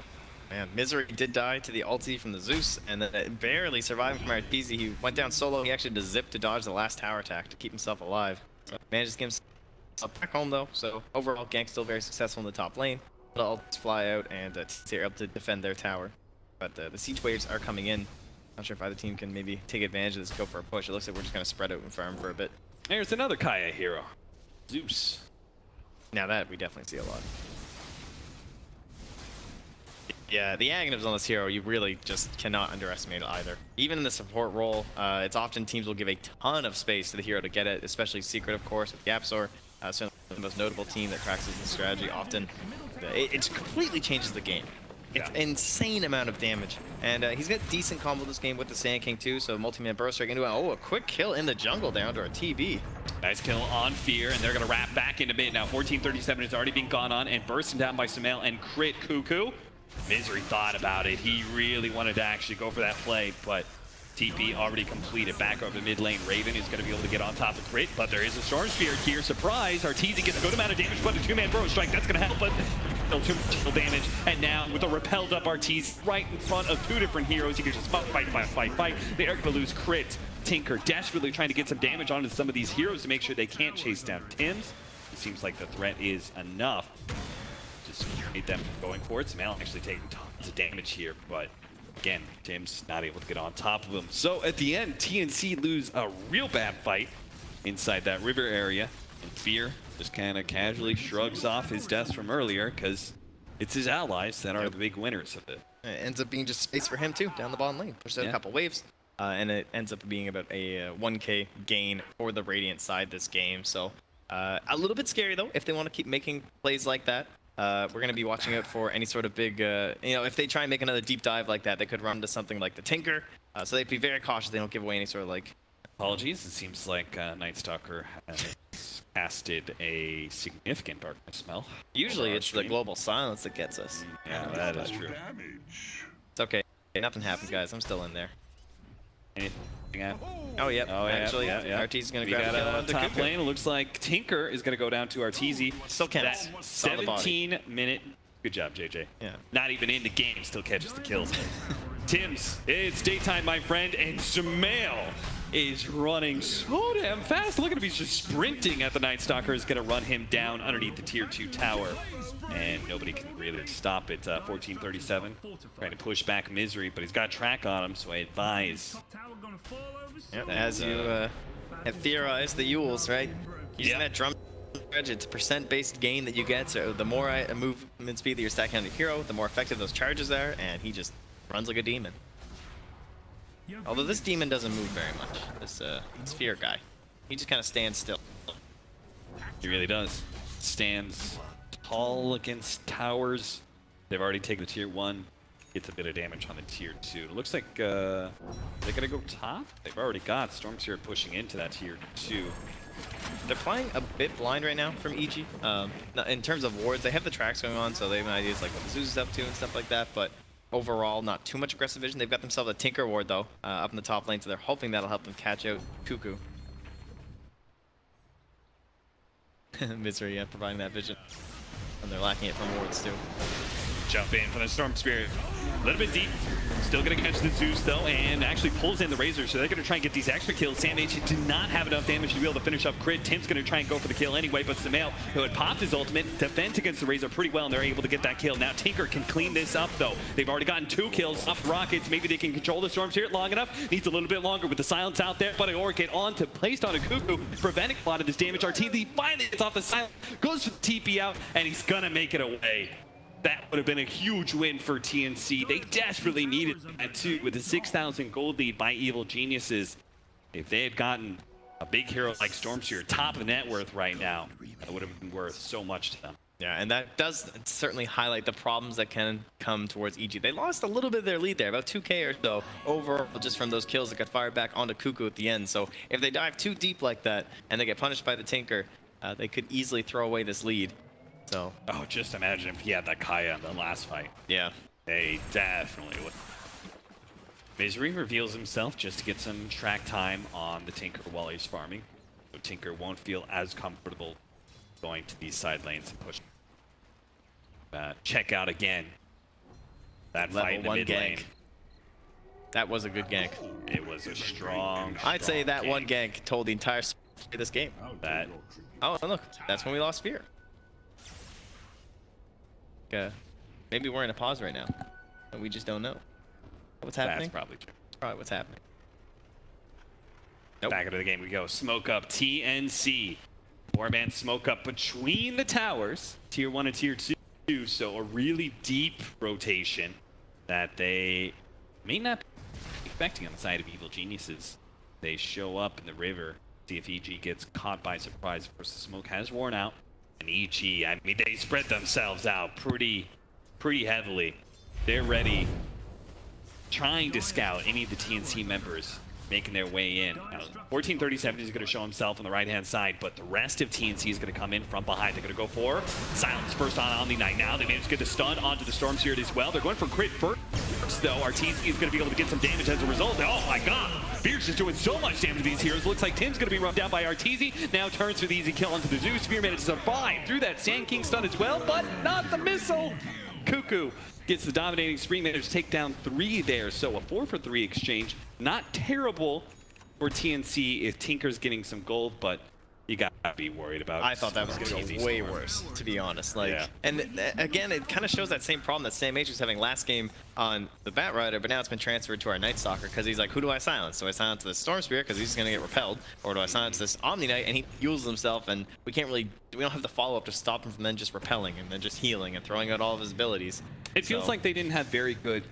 Man, Misery did die to the ulti from the Zeus, and then barely survived from RTZ. He went down solo. He actually did zip to dodge the last tower attack to keep himself alive. So managed to get himself back home, though. So overall, Gank's still very successful in the top lane. The ults fly out, and they're able to defend their tower. But the siege waves are coming in. Not sure if either team can maybe take advantage of this, go for a push. It looks like we're just going to spread out and farm for a bit. There's another Kaya hero, Zeus. Now that we definitely see a lot. Yeah, the agonibs on this hero, you really just cannot underestimate it either. Even in the support role, it's often teams will give a ton of space to the hero to get it, especially Secret, of course, with Gapsor. Certainly the most notable team that practices this strategy often. It completely changes the game. It's an insane amount of damage. And he's got decent combo this game with the Sand King too, so multi-man burst strike into a quick kill in the jungle down to our TB. Nice kill on Fear, and they're going to wrap back into mid. Now 1437 has already been gone on and bursting down by Sumail and crit Cuckoo. Misery thought about it. He really wanted to actually go for that play, but TP already completed. Back over the mid lane. Raven is going to be able to get on top of crit, but there is a Storm Spear here. Surprise! Arteezy gets a good amount of damage, but a 2-man Burrow strike. That's going to help, but still too much damage, and now with a repelled up Artees right in front of two different heroes, you can just fight. They are going to lose crit. Tinker desperately trying to get some damage onto some of these heroes to make sure they can't chase down Tims. It seems like the threat is enough. Just made them going for it. Sumail actually taking tons of damage here, but again, Tim's not able to get on top of him. So at the end, TNC lose a real bad fight inside that river area, and Fear just kind of casually shrugs off his deaths from earlier because it's his allies that are the big winners of it. It ends up being just space for him too, down the bottom lane. Pushes out a couple waves, and it ends up being about a 1k gain for the Radiant side this game. So a little bit scary though, if they want to keep making plays like that. We're going to be watching out for any sort of big, if they try and make another deep dive like that, they could run into something like the Tinker. So they'd be very cautious they don't give away any sort of like... Apologies, it seems like Night Stalker has casted a significant darkness spell. Usually it's the global silence that gets us. Yeah, that is true. It's okay. Nothing happened, guys. I'm still in there. Anything out? Oh, yep. Oh, Actually, yeah. Arteezy's going to grab a the top lane. It looks like Tinker is going to go down to Arteezy. Still counts. That 17-minute... Good job, JJ. Yeah. Not even in the game, still catches the kills. Tims, it's daytime, my friend, and Sumail is running so damn fast. Look at him, he's just sprinting at the Night Stalker. Is going to run him down underneath the tier 2 tower. And nobody can really stop it. 1437, trying to push back Misery, but he's got track on him, so I advise. Yep, as you have theorized the Yules, right? Using that drum dredge, it's a percent-based gain that you get, so the more movement speed that you're stacking on your hero, the more effective those charges are, and he just runs like a demon. Although this demon doesn't move very much, this Sphere guy. He just kind of stands still. He really does. Stands tall against towers. They've already taken the tier 1. Gets a bit of damage on the tier 2. It looks like they're gonna go top. They've already got Stormseer pushing into that tier 2. They're playing a bit blind right now from EG. In terms of wards, they have the tracks going on, so they have ideas like what Zeus is up to and stuff like that, but overall, not too much aggressive vision. They've got themselves a Tinker ward, though, up in the top lane, so they're hoping that'll help them catch out Cuckoo. Misery, providing that vision. And they're lacking it from wards, too. Jump in for the Storm Spirit. A little bit deep. Still going to catch the Zeus, though, and actually pulls in the Razor, so they're going to try and get these extra kills. Sam H did not have enough damage to be able to finish up crit. Tim's going to try and go for the kill anyway, but Sumail, who had popped his ultimate, defends against the Razor pretty well, and they're able to get that kill. Now Tinker can clean this up, though. They've already gotten 2 kills off Rockets. Maybe they can control the Storm Spirit long enough. Needs a little bit longer with the silence out there, but or get on to placed on a Cuckoo, preventing a lot of this damage. Arteezy finally gets off the silence, goes for the TP out, and he's going to make it away. That would have been a huge win for TNC. They desperately needed that too, with a 6,000 gold lead by Evil Geniuses. If they had gotten a big hero like Stormseer, top of net worth right now, that would have been worth so much to them. Yeah, and that does certainly highlight the problems that can come towards EG. They lost a little bit of their lead there, about 2k or so, overall, just from those kills that got fired back onto Cuckoo at the end. So if they dive too deep like that, and they get punished by the Tinker, they could easily throw away this lead. So. Oh, just imagine if he had that Kaya in the last fight. Yeah. They definitely would. Misery reveals himself just to get some track time on the Tinker while he's farming. So Tinker won't feel as comfortable going to these side lanes and pushing. Check out again. That fight in the mid lane. That was a good gank. It was a strong I'd say that gank. One gank told the entire story of this game. That. Oh, look. That's when we lost Fear. Maybe we're in a pause right now, and we just don't know what's happening. That's probably true. Probably what's happening. Nope. Back into the game we go. Smoke up TNC. 4-man smoke up between the towers, tier 1 and tier 2. So a really deep rotation that they may not be expecting on the side of Evil Geniuses. They show up in the river. See if EG gets caught by surprise. Of course, the smoke has worn out. And EG, I mean, they spread themselves out pretty heavily. They're ready, trying to scout any of the TNC members making their way in. 1437 is going to show himself on the right-hand side, but the rest of TNC is going to come in from behind. They're going to go for silence first on Omni Knight. Now they managed to get the stun onto the Storm Spirit as well. They're going for crit first, though. Our TNC is going to be able to get some damage as a result. Oh my god! Fierce is doing so much damage to these heroes. Looks like Tim's going to be run down by Arteezy. Now turns for the easy kill onto the Zeus. Spear manages to survive through that Sand King stun as well, but not the missile. Cuckoo gets the dominating spree, managed to take down 3 there, so a 4-for-3 exchange. Not terrible for TNC if Tinker's getting some gold, but you gotta be worried about. I thought that was going to go way worse, to be honest. Like, yeah. And again, it kind of shows that same problem that Sam H was having last game on the Bat Rider, but now it's been transferred to our Night Stalker because he's like, who do I silence? Do I silence this Storm Spirit because he's going to get repelled, or do I silence this Omni Knight and he heals himself, and we don't have the follow up to stop him from then just repelling and then just healing and throwing out all of his abilities. It feels like they didn't have very good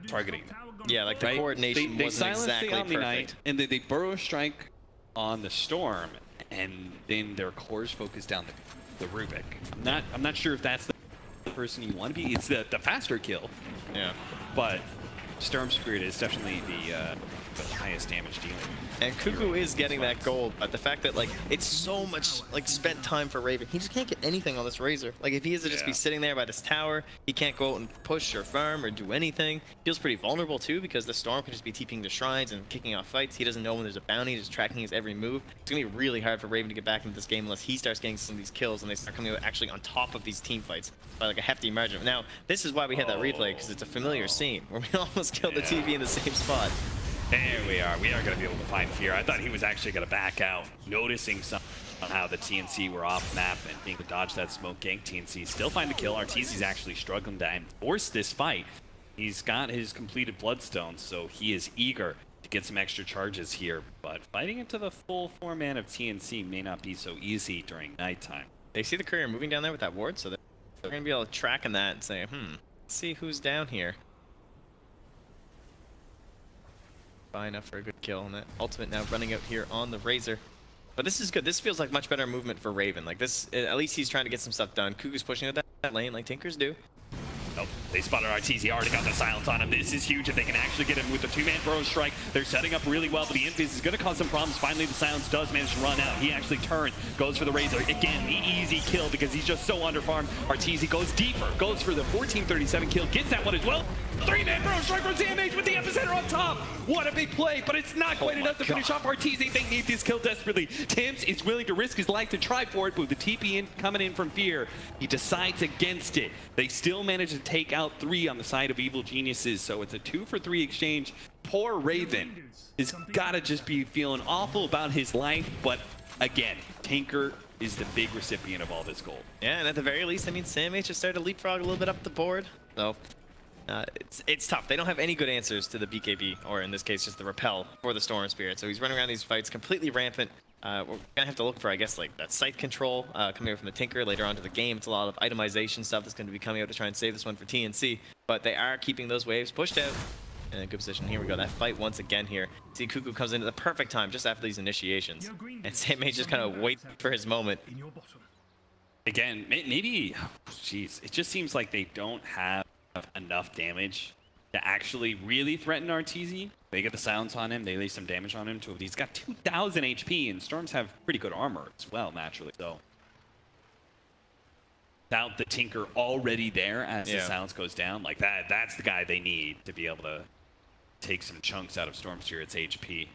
targeting. Yeah, like the coordination they wasn't silenced exactly the Omni perfect. Knight, and they burrow strike on the Storm, and then their cores focus down the Rubik. I'm not sure if that's the person you want to be. It's the faster kill. Yeah. But Storm Spirit is definitely the highest damage dealing. And Cuckoo is getting that gold, but the fact that like it's so much like spent time for Raven, he just can't get anything on this Razor. Like if he is to just be sitting there by this tower, he can't go out and push or farm or do anything. Feels pretty vulnerable too because the Storm can just be TPing the shrines and kicking off fights. He doesn't know when there's a bounty, just tracking his every move. It's gonna be really hard for Raven to get back into this game unless he starts getting some of these kills and they start coming out actually on top of these team fights by like a hefty margin. Now this is why we had that replay, because it's a familiar scene where we almost killed the TV in the same spot. There we are. We are going to be able to find Fear. I thought he was actually going to back out, noticing somehow the TNC were off map and being to dodge that smoke gank. TNC still find the kill. Arteezy's actually struggling to enforce this fight. He's got his completed Bloodstone, so he is eager to get some extra charges here. But fighting into the full 4-man of TNC may not be so easy during nighttime. They see the courier moving down there with that ward, so they're going to be able to track in that and say, let's see who's down here. Enough for a good kill, and that ultimate now running out here on the Razor. But this is good. This feels like much better movement for Raven. Like this, at least he's trying to get some stuff done. Cuckoo's pushing out that lane like Tinkers do. Oh, they spotted Arteezy, already got the silence on him. This is huge if they can actually get him with the 2-man burrow strike. They're setting up really well, but the invis is going to cause some problems. Finally, the silence does manage to run out. He actually turns, goes for the Razor. Again, the easy kill because he's just so underfarmed. Arteezy goes deeper, goes for the 1437 kill, gets that one as well. 3-man burrow strike from CMH with the epicenter on top. What a big play, but it's not quite enough to finish off Arteezy. They need this kill desperately. Tims is willing to risk his life to try for it, but with the TP coming in from Fear, he decides against it. They still manage to take out 3 on the side of Evil Geniuses, so it's a 2-for-3 exchange. Poor Raven has got to just be feeling awful about his life, but again, Tinker is the big recipient of all this gold. Yeah, and at the very least, I mean, Sam H has started to leapfrog a little bit up the board. So it's tough. They don't have any good answers to the BKB, or in this case, just the repel for the Storm Spirit. So he's running around these fights completely rampant. We're gonna have to look for, I guess, like that scythe control coming out from the Tinker later on to the game. It's a lot of itemization stuff that's going to be coming out to try and save this one for TNC. But they are keeping those waves pushed out in a good position. Here we go. That fight once again here. See, Cuckoo comes in at the perfect time just after these initiations, and Sam H just kind of wait for his moment. Again, maybe, jeez, it just seems like they don't have enough damage to actually really threaten Arteezy. They get the silence on him, they lay some damage on him too. He's got 2,000 HP, and Storms have pretty good armor as well, naturally. So, without the Tinker already there as the silence goes down, like that's the guy they need to be able to take some chunks out of Storm Spirit's HP.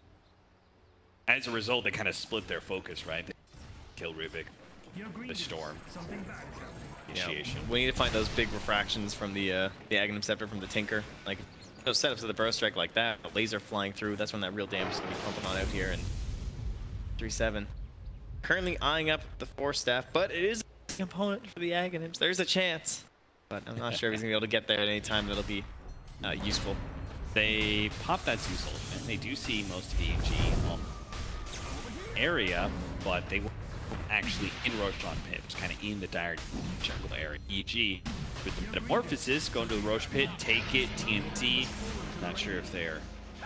As a result, they kind of split their focus, right? They kill Rubik, the Storm. Initiation. We need to find those big refractions from the Aghanim Scepter from the Tinker. Like those setups of the burrow strike like that, a laser flying through, that's when that real damage is going to be pumping on out here. And 3-7. Currently eyeing up the Force Staff, but it is a component for the Aghanims. There's a chance, but I'm not sure if he's going to be able to get there at any time that'll be useful. They pop that Zeus ultimate. They do see most of the EG area, but they were actually in Roshan Pit, just kind of in the dire jungle area. EG with the Metamorphosis going to the Roche Pit, take it, TNT. Not sure if they're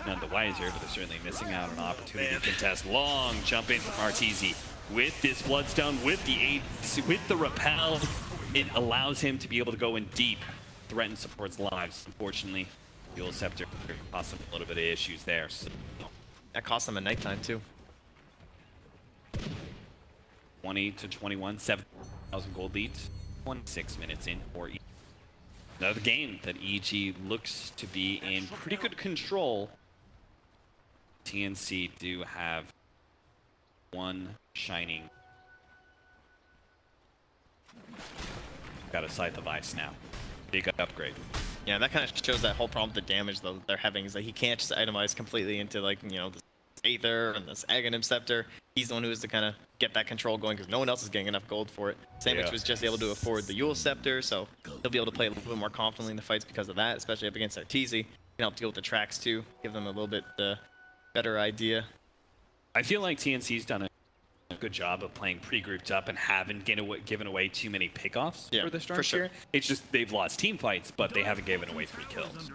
none the wiser, but they're certainly missing out on an opportunity to contest. Long jump in from Arteezy with this Bloodstone, with the repel. It allows him to be able to go in deep, threaten support's lives. Unfortunately, the old Scepter caused a little bit of issues there. So That cost them a nighttime too. 20 to 21, 7,000 gold leads. 26 minutes in for EG. Another game that EG looks to be in pretty good control. TNC do have one shining. Got a Scythe of Ice now. Big upgrade. Yeah, that kind of shows that whole problem with the damage though they're having is that he can't just itemize completely into like, you know, this Aether and this Aghanim Scepter. He's the one who is to kind of get that control going because no one else is getting enough gold for it. Sandwich was just able to afford the Yule Scepter, so he'll be able to play a little bit more confidently in the fights because of that, especially up against Arteezy. Can help deal with the tracks too, give them a little bit better idea. I feel like TNC's done a good job of playing pretty grouped up and haven't given away too many pickoffs for the start here. It's just they've lost team fights, but they haven't given away 3 kills.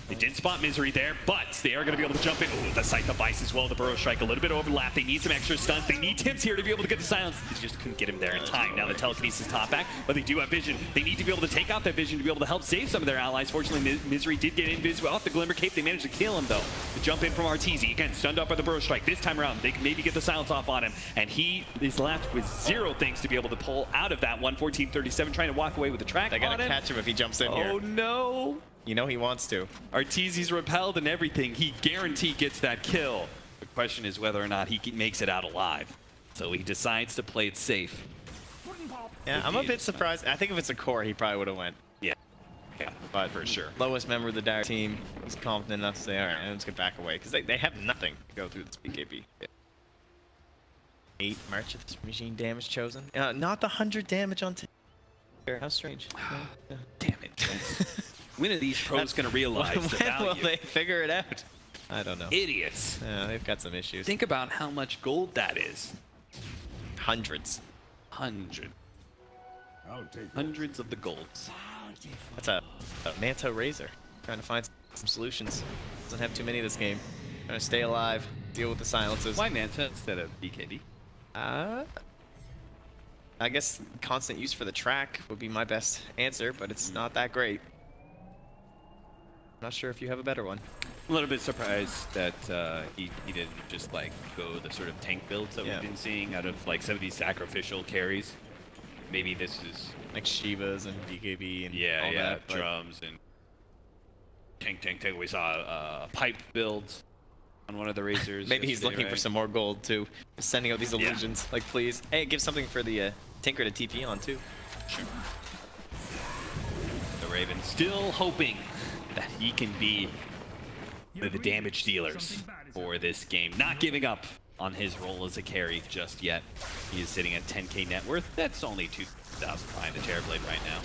They did spot Misery there, but they are going to be able to jump in. Ooh, the Scythe of Ice as well, the Burrow Strike, a little bit of overlap. They need some extra stuns. They need Tims here to be able to get the silence. They just couldn't get him there in time. Now the Telekinesis top back, but they do have Vision. They need to be able to take out that Vision to be able to help save some of their allies. Fortunately, Misery did get Invis off the Glimmer Cape. They managed to kill him, though. The jump in from Arteezy. Again, stunned up by the Burrow Strike. This time around, they can maybe get the silence off on him, and he is left with 0 things to be able to pull out of that one. 14:37, trying to walk away with the track. They got to catch him if he jumps in here. Oh, no. You know he wants to. Arteezy's repelled and everything. He guaranteed gets that kill. The question is whether or not he makes it out alive. So he decides to play it safe. Yeah, I'm a bit surprised. I think if it's a core, he probably would have went. Yeah, but for sure. Lowest member of the Dire team is confident enough to say, all right, let's get back away. Because they have nothing to go through this BKB. 8 March of this machine damage chosen. Not the 100 damage on How strange. Damn it. When are these pros going to realize the value? When will they figure it out? I don't know. Idiots. Yeah, they've got some issues. Think about how much gold that is. Hundreds. Hundreds of the golds. That's a Manta Razor. Trying to find some solutions. Doesn't have too many this game. Trying to stay alive, deal with the silences. Why Manta instead of BKB? I guess constant use for the track would be my best answer, but it's not that great. Not sure if you have a better one. A little bit surprised that he didn't just like go the sort of tank builds that we've been seeing out of like some of these sacrificial carries. Maybe this is like Shivas and BKB and all that, drums and tank. We saw a pipe build on one of the Razors. Maybe he's looking for some more gold too. Just sending out these illusions, like please. Hey, give something for the Tinker to TP on too. Sure. The Raven still hoping that he can be the damage dealers for this game. Not giving up on his role as a carry just yet. He is sitting at 10k net worth. That's only 2,000 behind the Terrorblade right now.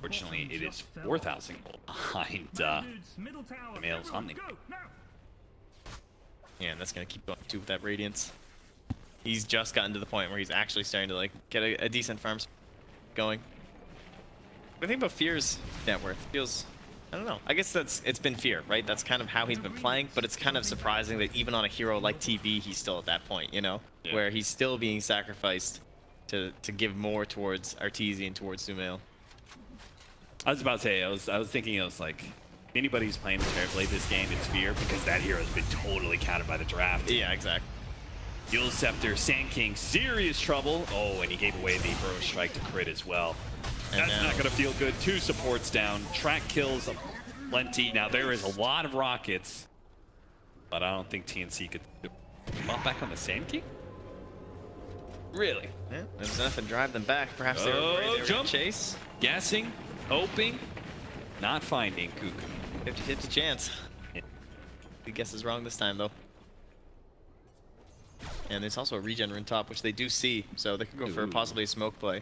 Fortunately, it is 4,000 gold behind Male's Omni. Yeah, and that's going to keep going too with that Radiance. He's just gotten to the point where he's actually starting to like get a decent farm going. What do you think about Fear's net worth? Feels... I don't know. I guess it's been Fear, right? That's kind of how he's been playing, but it's kind of surprising that even on a hero like TV, he's still at that point, you know? Yeah. Where he's still being sacrificed to give more towards Arteezy and towards Sumail. I was about to say, I was thinking, like, anybody who's playing Terrorblade this game, it's Fear, because that hero's been totally countered by the draft. Yeah, exactly. Yule Scepter, Sand King, serious trouble. Oh, and he gave away the Burrow Strike to crit as well. That's not going to feel good. 2 supports down. Track kills plenty. Now, there is a lot of rockets, but I don't think TNC could bump back on the Sand King. Really? Yeah, there's enough to drive them back. Perhaps they were worried they were going to chase. Guessing, hoping, not finding Cuckoo. 50-50 chance. The guess is wrong this time, though. And there's also a regen rune top, which they do see, so they could go for possibly a smoke play.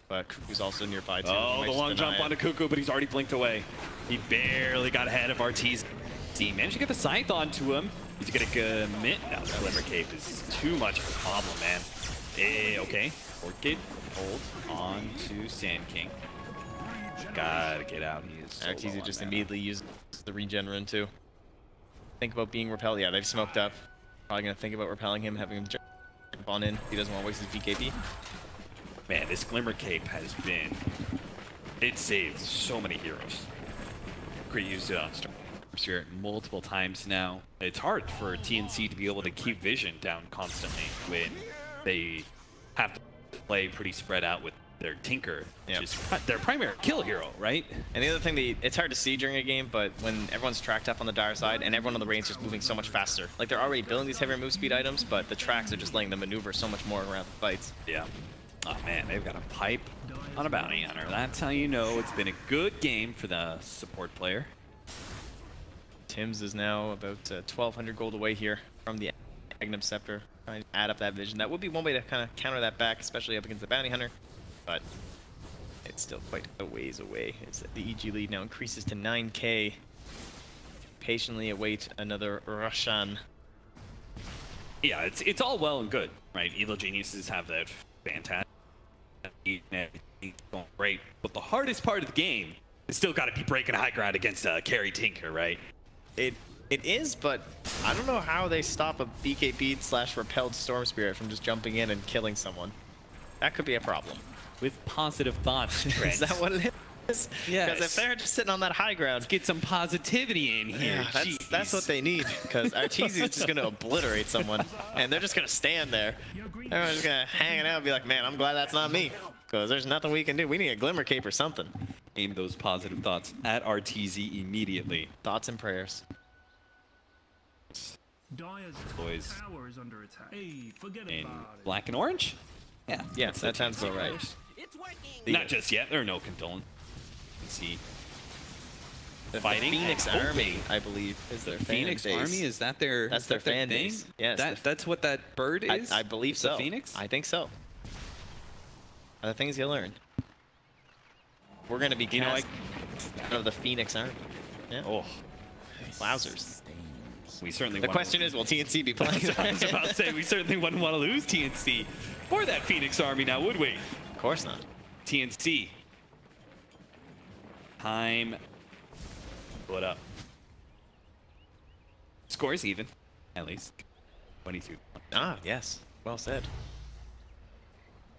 But Cuckoo's also nearby too. Oh, the long jump onto Cuckoo, but he's already blinked away. He barely got ahead of Arteezy. He managed to get the Scythe onto him. He's gonna commit. Now the Glimmer Cape is too much of a problem, man. Okay. Orchid holds on to Sand King. Gotta get out. He is so Arteezy just immediately used the regen rune too. Think about being repelled. Yeah, they've smoked up. Probably gonna think about repelling him, having him jump on in. He doesn't want to waste his BKB. Man, this Glimmer Cape has been... It saved so many heroes. Great used it on Spirit multiple times now. It's hard for TNC to be able to keep vision down constantly when they have to play pretty spread out with their Tinker, which is their primary kill hero, right? And the other thing, it's hard to see during a game, but when everyone's tracked up on the dire side and everyone on the range is just moving so much faster. Like, they're already building these heavier move speed items, but the tracks are just letting them maneuver so much more around the fights. Yeah. Oh man, they've got a pipe on a bounty hunter. That's how you know it's been a good game for the support player. Tim's is now about 1,200 gold away here from the Magnum Scepter. Trying to add up that vision. That would be one way to kind of counter that back, especially up against the bounty hunter. But it's still quite a ways away. It's the EG lead now increases to 9k. Patiently await another Roshan. Yeah, it's all well and good, right? Evil Geniuses have that fantastic going great, but the hardest part of the game is still got to be breaking high ground against carry Tinker, right? It is, but I don't know how they stop a BKB / repelled Storm Spirit from just jumping in and killing someone. That could be a problem. With positive thoughts, Trent. Is that what it is? Yes. Because if they're just sitting on that high ground, Let's get some positivity in here. yeah, that's what they need. Because Arteezy is just going to obliterate someone, and they're just going to stand there. Everyone's just going to hang it out and be like, man, I'm glad that's not me. Because there's nothing we can do. We need a Glimmer Cape or something. Aim those positive thoughts at RTZ immediately. Thoughts and prayers. Dire's Boys. tower is under attack. Hey, forget In about it. black and orange? Yeah, Yeah, that sounds about right. Not just yet. There are no condolence. See, The fighting. Phoenix and Army, hoping. I believe, is their Phoenix fan base. Army, is that their? That's their fan base. Yes, that's what that bird is. I believe The so. Phoenix. I think so. Are the things you learn. We're gonna be cast of the Phoenix Army. Yeah. Oh, Wowzers. we certainly. The wanna- question is, will TNC be playing? I was about to say we certainly wouldn't want to lose TNC or that Phoenix Army now, would we? Of course not. TNC. Time. What up? Scores even, at least. 22. Ah, yes. Well said.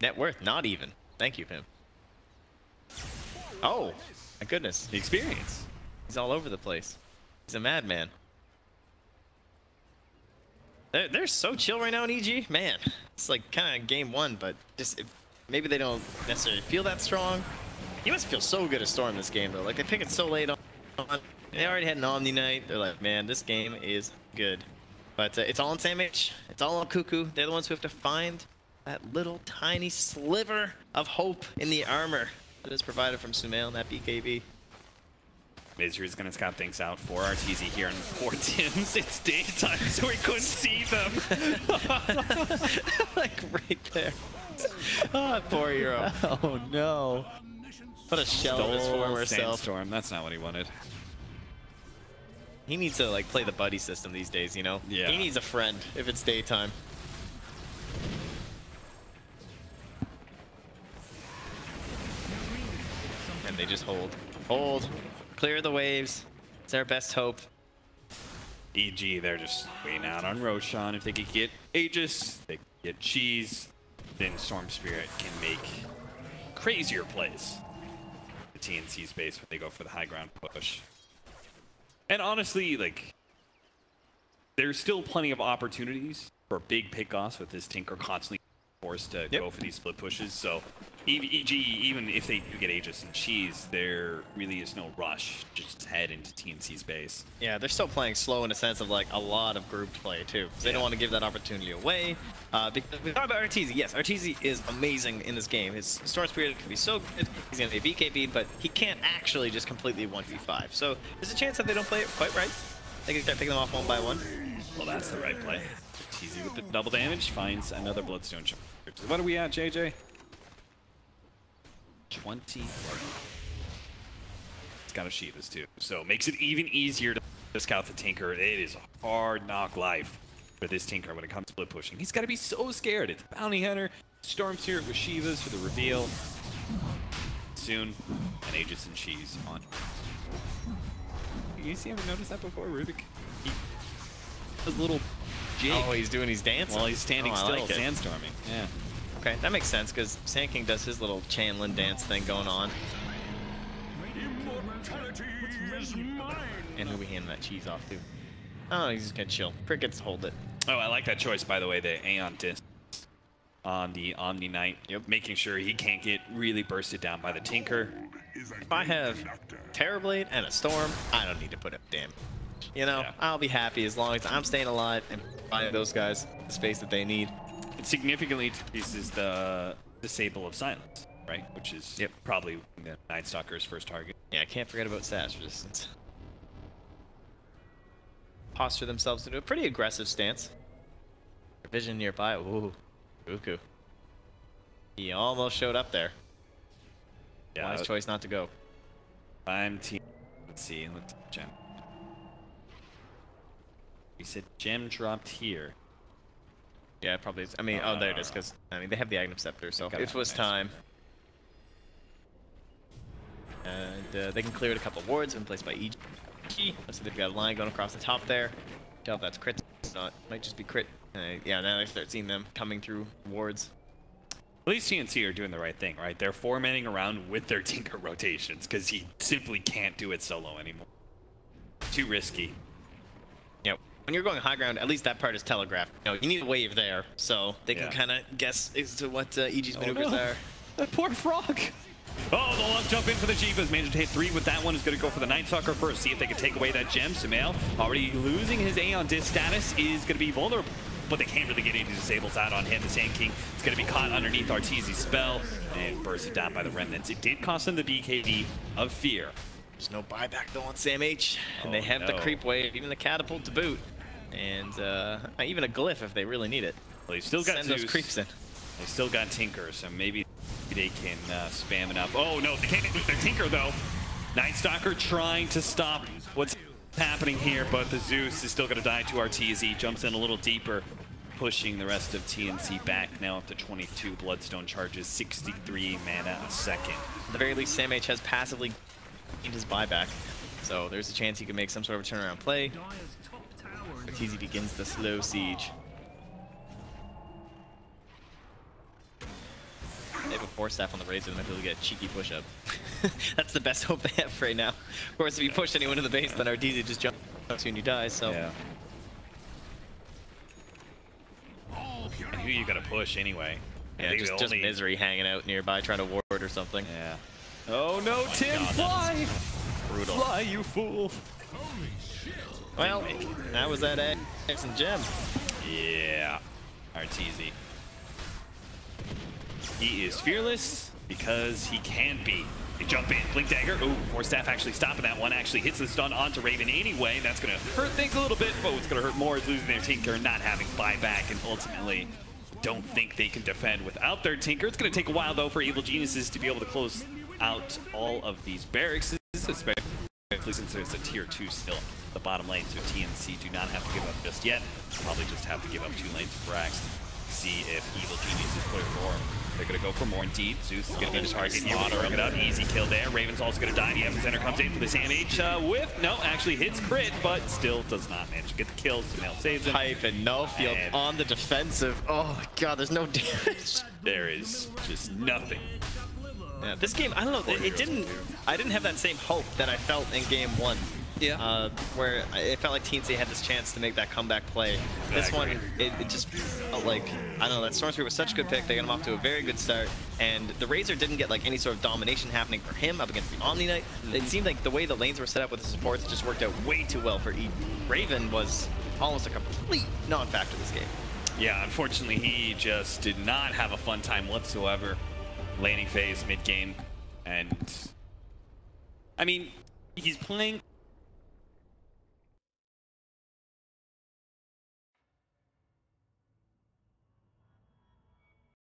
Net worth, not even. Thank you, Pim. Oh, my goodness. The experience. He's all over the place. He's a madman. They're so chill right now in EG. Man, it's like kind of game one, but just maybe they don't necessarily feel that strong. You must feel so good at Storm this game, though. Like, they pick it so late on. They already had an Omni Night. They're like, man, this game is good. But it's all on SamH. It's all on Cuckoo. They're the ones who have to find that little tiny sliver of hope in the armor that is provided from Sumail and that BKB. Misery is going to scout things out for RTZ here in Fort Tim's. It's daytime, so we couldn't see them. Like, right there. Oh, poor hero. Oh, no. What a shell of his former self. Sandstorm. That's not what he wanted. He needs to, like, play the buddy system these days, you know? Yeah. He needs a friend if it's daytime. And they just hold. Hold. Clear the waves. It's our best hope. EG, they're just waiting out on Roshan. If they could get Aegis, they could get Cheese, then Storm Spirit can make crazier plays. The TNC space when they go for the high ground push. And honestly, like, there's still plenty of opportunities for big pickoffs with this Tinker constantly forced to go for these split pushes. So EG, even if they do get Aegis and Cheese, there really is no rush. Just head into TNC's base. Yeah, they're still playing slow in a sense of, like, a lot of grouped play, too. So they don't want to give that opportunity away. Because we talked about Arteezy. Yes, Arteezy is amazing in this game. His Storm Spirit can be so good. He's going to be BKB, but he can't actually just completely 1v5. So there's a chance that they don't play it quite right. They can start picking them off one by one. Well, that's the right play. Arteezy with the double damage finds another Bloodstone charge. What are we at, JJ? 20. It's got a Shivas too, so makes it even easier to scout the Tinker. It is a hard knock life for this Tinker when it comes to split pushing. He's got to be so scared. It's Bounty Hunter, Storm Spirit with Shivas for the reveal. Soon, and Aegis and Cheese on. You ever noticed that before, Rubik? He does a little jig. Oh, he's doing his dance while he's standing still, like sandstorming. Yeah. Okay, that makes sense, because Sand King does his little Chanlin dance thing going on. And who we handing that cheese off to? Oh, he's just gonna chill. Crit gets to hold it. Oh, I like that choice, by the way, the Aeon Disc on the Omni Knight. Yep. Making sure he can't get really bursted down by the Tinker. If I have Terrorblade and a Storm, I don't need to put up damage. You know, Yeah. I'll be happy as long as I'm staying alive and providing those guys the space that they need. It significantly decreases the Disable of Silence, right? Which is probably the Night Stalker's first target. Yeah, I can't forget about status resistance. Posture themselves into a pretty aggressive stance. Vision nearby. Ooh, Cuckoo. He almost showed up there. Yeah, Wise choice not to go. I'm team. Let's see. Let's gem. We said gem dropped here. Yeah, it probably is. I mean, oh, there it is, because, I mean, they have the Agnem Scepter, so it was time. And they can clear it a couple of wards in place by EG. So they've got a line going across the top there. Tell if that's crit. It's not. Might just be crit. Yeah, now I start seeing them coming through wards. At least TNC are doing the right thing, right? They're formatting around with their Tinker rotations because he simply can't do it solo anymore. Too risky. Yeah, when you're going high ground, at least that part is telegraphed. You know, you need a wave there, so they can kind of guess as to what EG's maneuvers are. That poor frog. Oh, the long jump in for the Jeevas. Managed to hit 3 with that one. Is going to go for the Night Stalker first. See if they can take away that gem. Sumail already losing his Aeon Disc status, is going to be vulnerable. But they can't really get any disables out on him. The Sand King is going to be caught underneath Arteezy's spell and bursted down by the Remnants. It did cost them the BKB of Fear. There's no buyback though on Sam H. And they have the creep wave, even the catapult to boot. And even a glyph if they really need it. Well, they still got Send Zeus. those creeps in. They still got Tinker, so maybe they can spam enough. Oh no, they can't lose their Tinker though. Night Stalker trying to stop what's happening here, but the Zeus is still going to die to Arteezy. Jumps in a little deeper, pushing the rest of TNC back now up to 22 Bloodstone charges, 63 mana a second. At the very least, Sam H has passively gained his buyback, so there's a chance he can make some sort of turnaround play. Arteezy begins the slow siege. They have a Force Staff on the Razor and might be able to get a cheeky push-up. That's the best hope they have right now. Of course, if you push anyone to the base, then Arteezy just jumps as soon as you die, so... Yeah. And who you gotta push anyway? Yeah, just Misery hanging out nearby trying to ward or something. Yeah. Oh no, Tim, fly! Brutal. Fly, you fool! Well, that was that X and Gem. Yeah. Arteezy. He is fearless because he can be. They jump in, Blink Dagger. Ooh, Force Staff actually stopping that one. Actually hits the stun onto Raven anyway. That's going to hurt things a little bit, but what's going to hurt more is losing their Tinker, not having buyback, and ultimately don't think they can defend without their Tinker. It's going to take a while, though, for Evil Geniuses to be able to close out all of these barracks, especially since there's a tier 2 still the bottom lane, so TNC do not have to give up just yet. Probably just have to give up 2 lanes for Brax. See if Evil Geniuses put it more. They're going to go for more indeed. Zeus is going to be the target here. Bring it up. Easy kill there. Raven's also going to die. The Epicenter comes in for the Sam H whiff. No, actually hits crit, but still does not manage to get the kill. Sumail saves him. Hype and no field on the defensive. Oh my god, there's no damage. There is just nothing. Yeah, this game, I don't know, I didn't have that same hope that I felt in game 1. Yeah. Where it felt like TNC had this chance to make that comeback play. This one, it just felt like, I don't know, that Storm Spirit was such a good pick. They got him off to a very good start. And the Razor didn't get like any sort of domination happening for him up against the Omni Knight. It seemed like the way the lanes were set up with the supports just worked out way too well for E. Raven was almost a complete non-factor this game. Yeah, unfortunately, he just did not have a fun time whatsoever. Laning phase, mid-game, and I mean, he's playing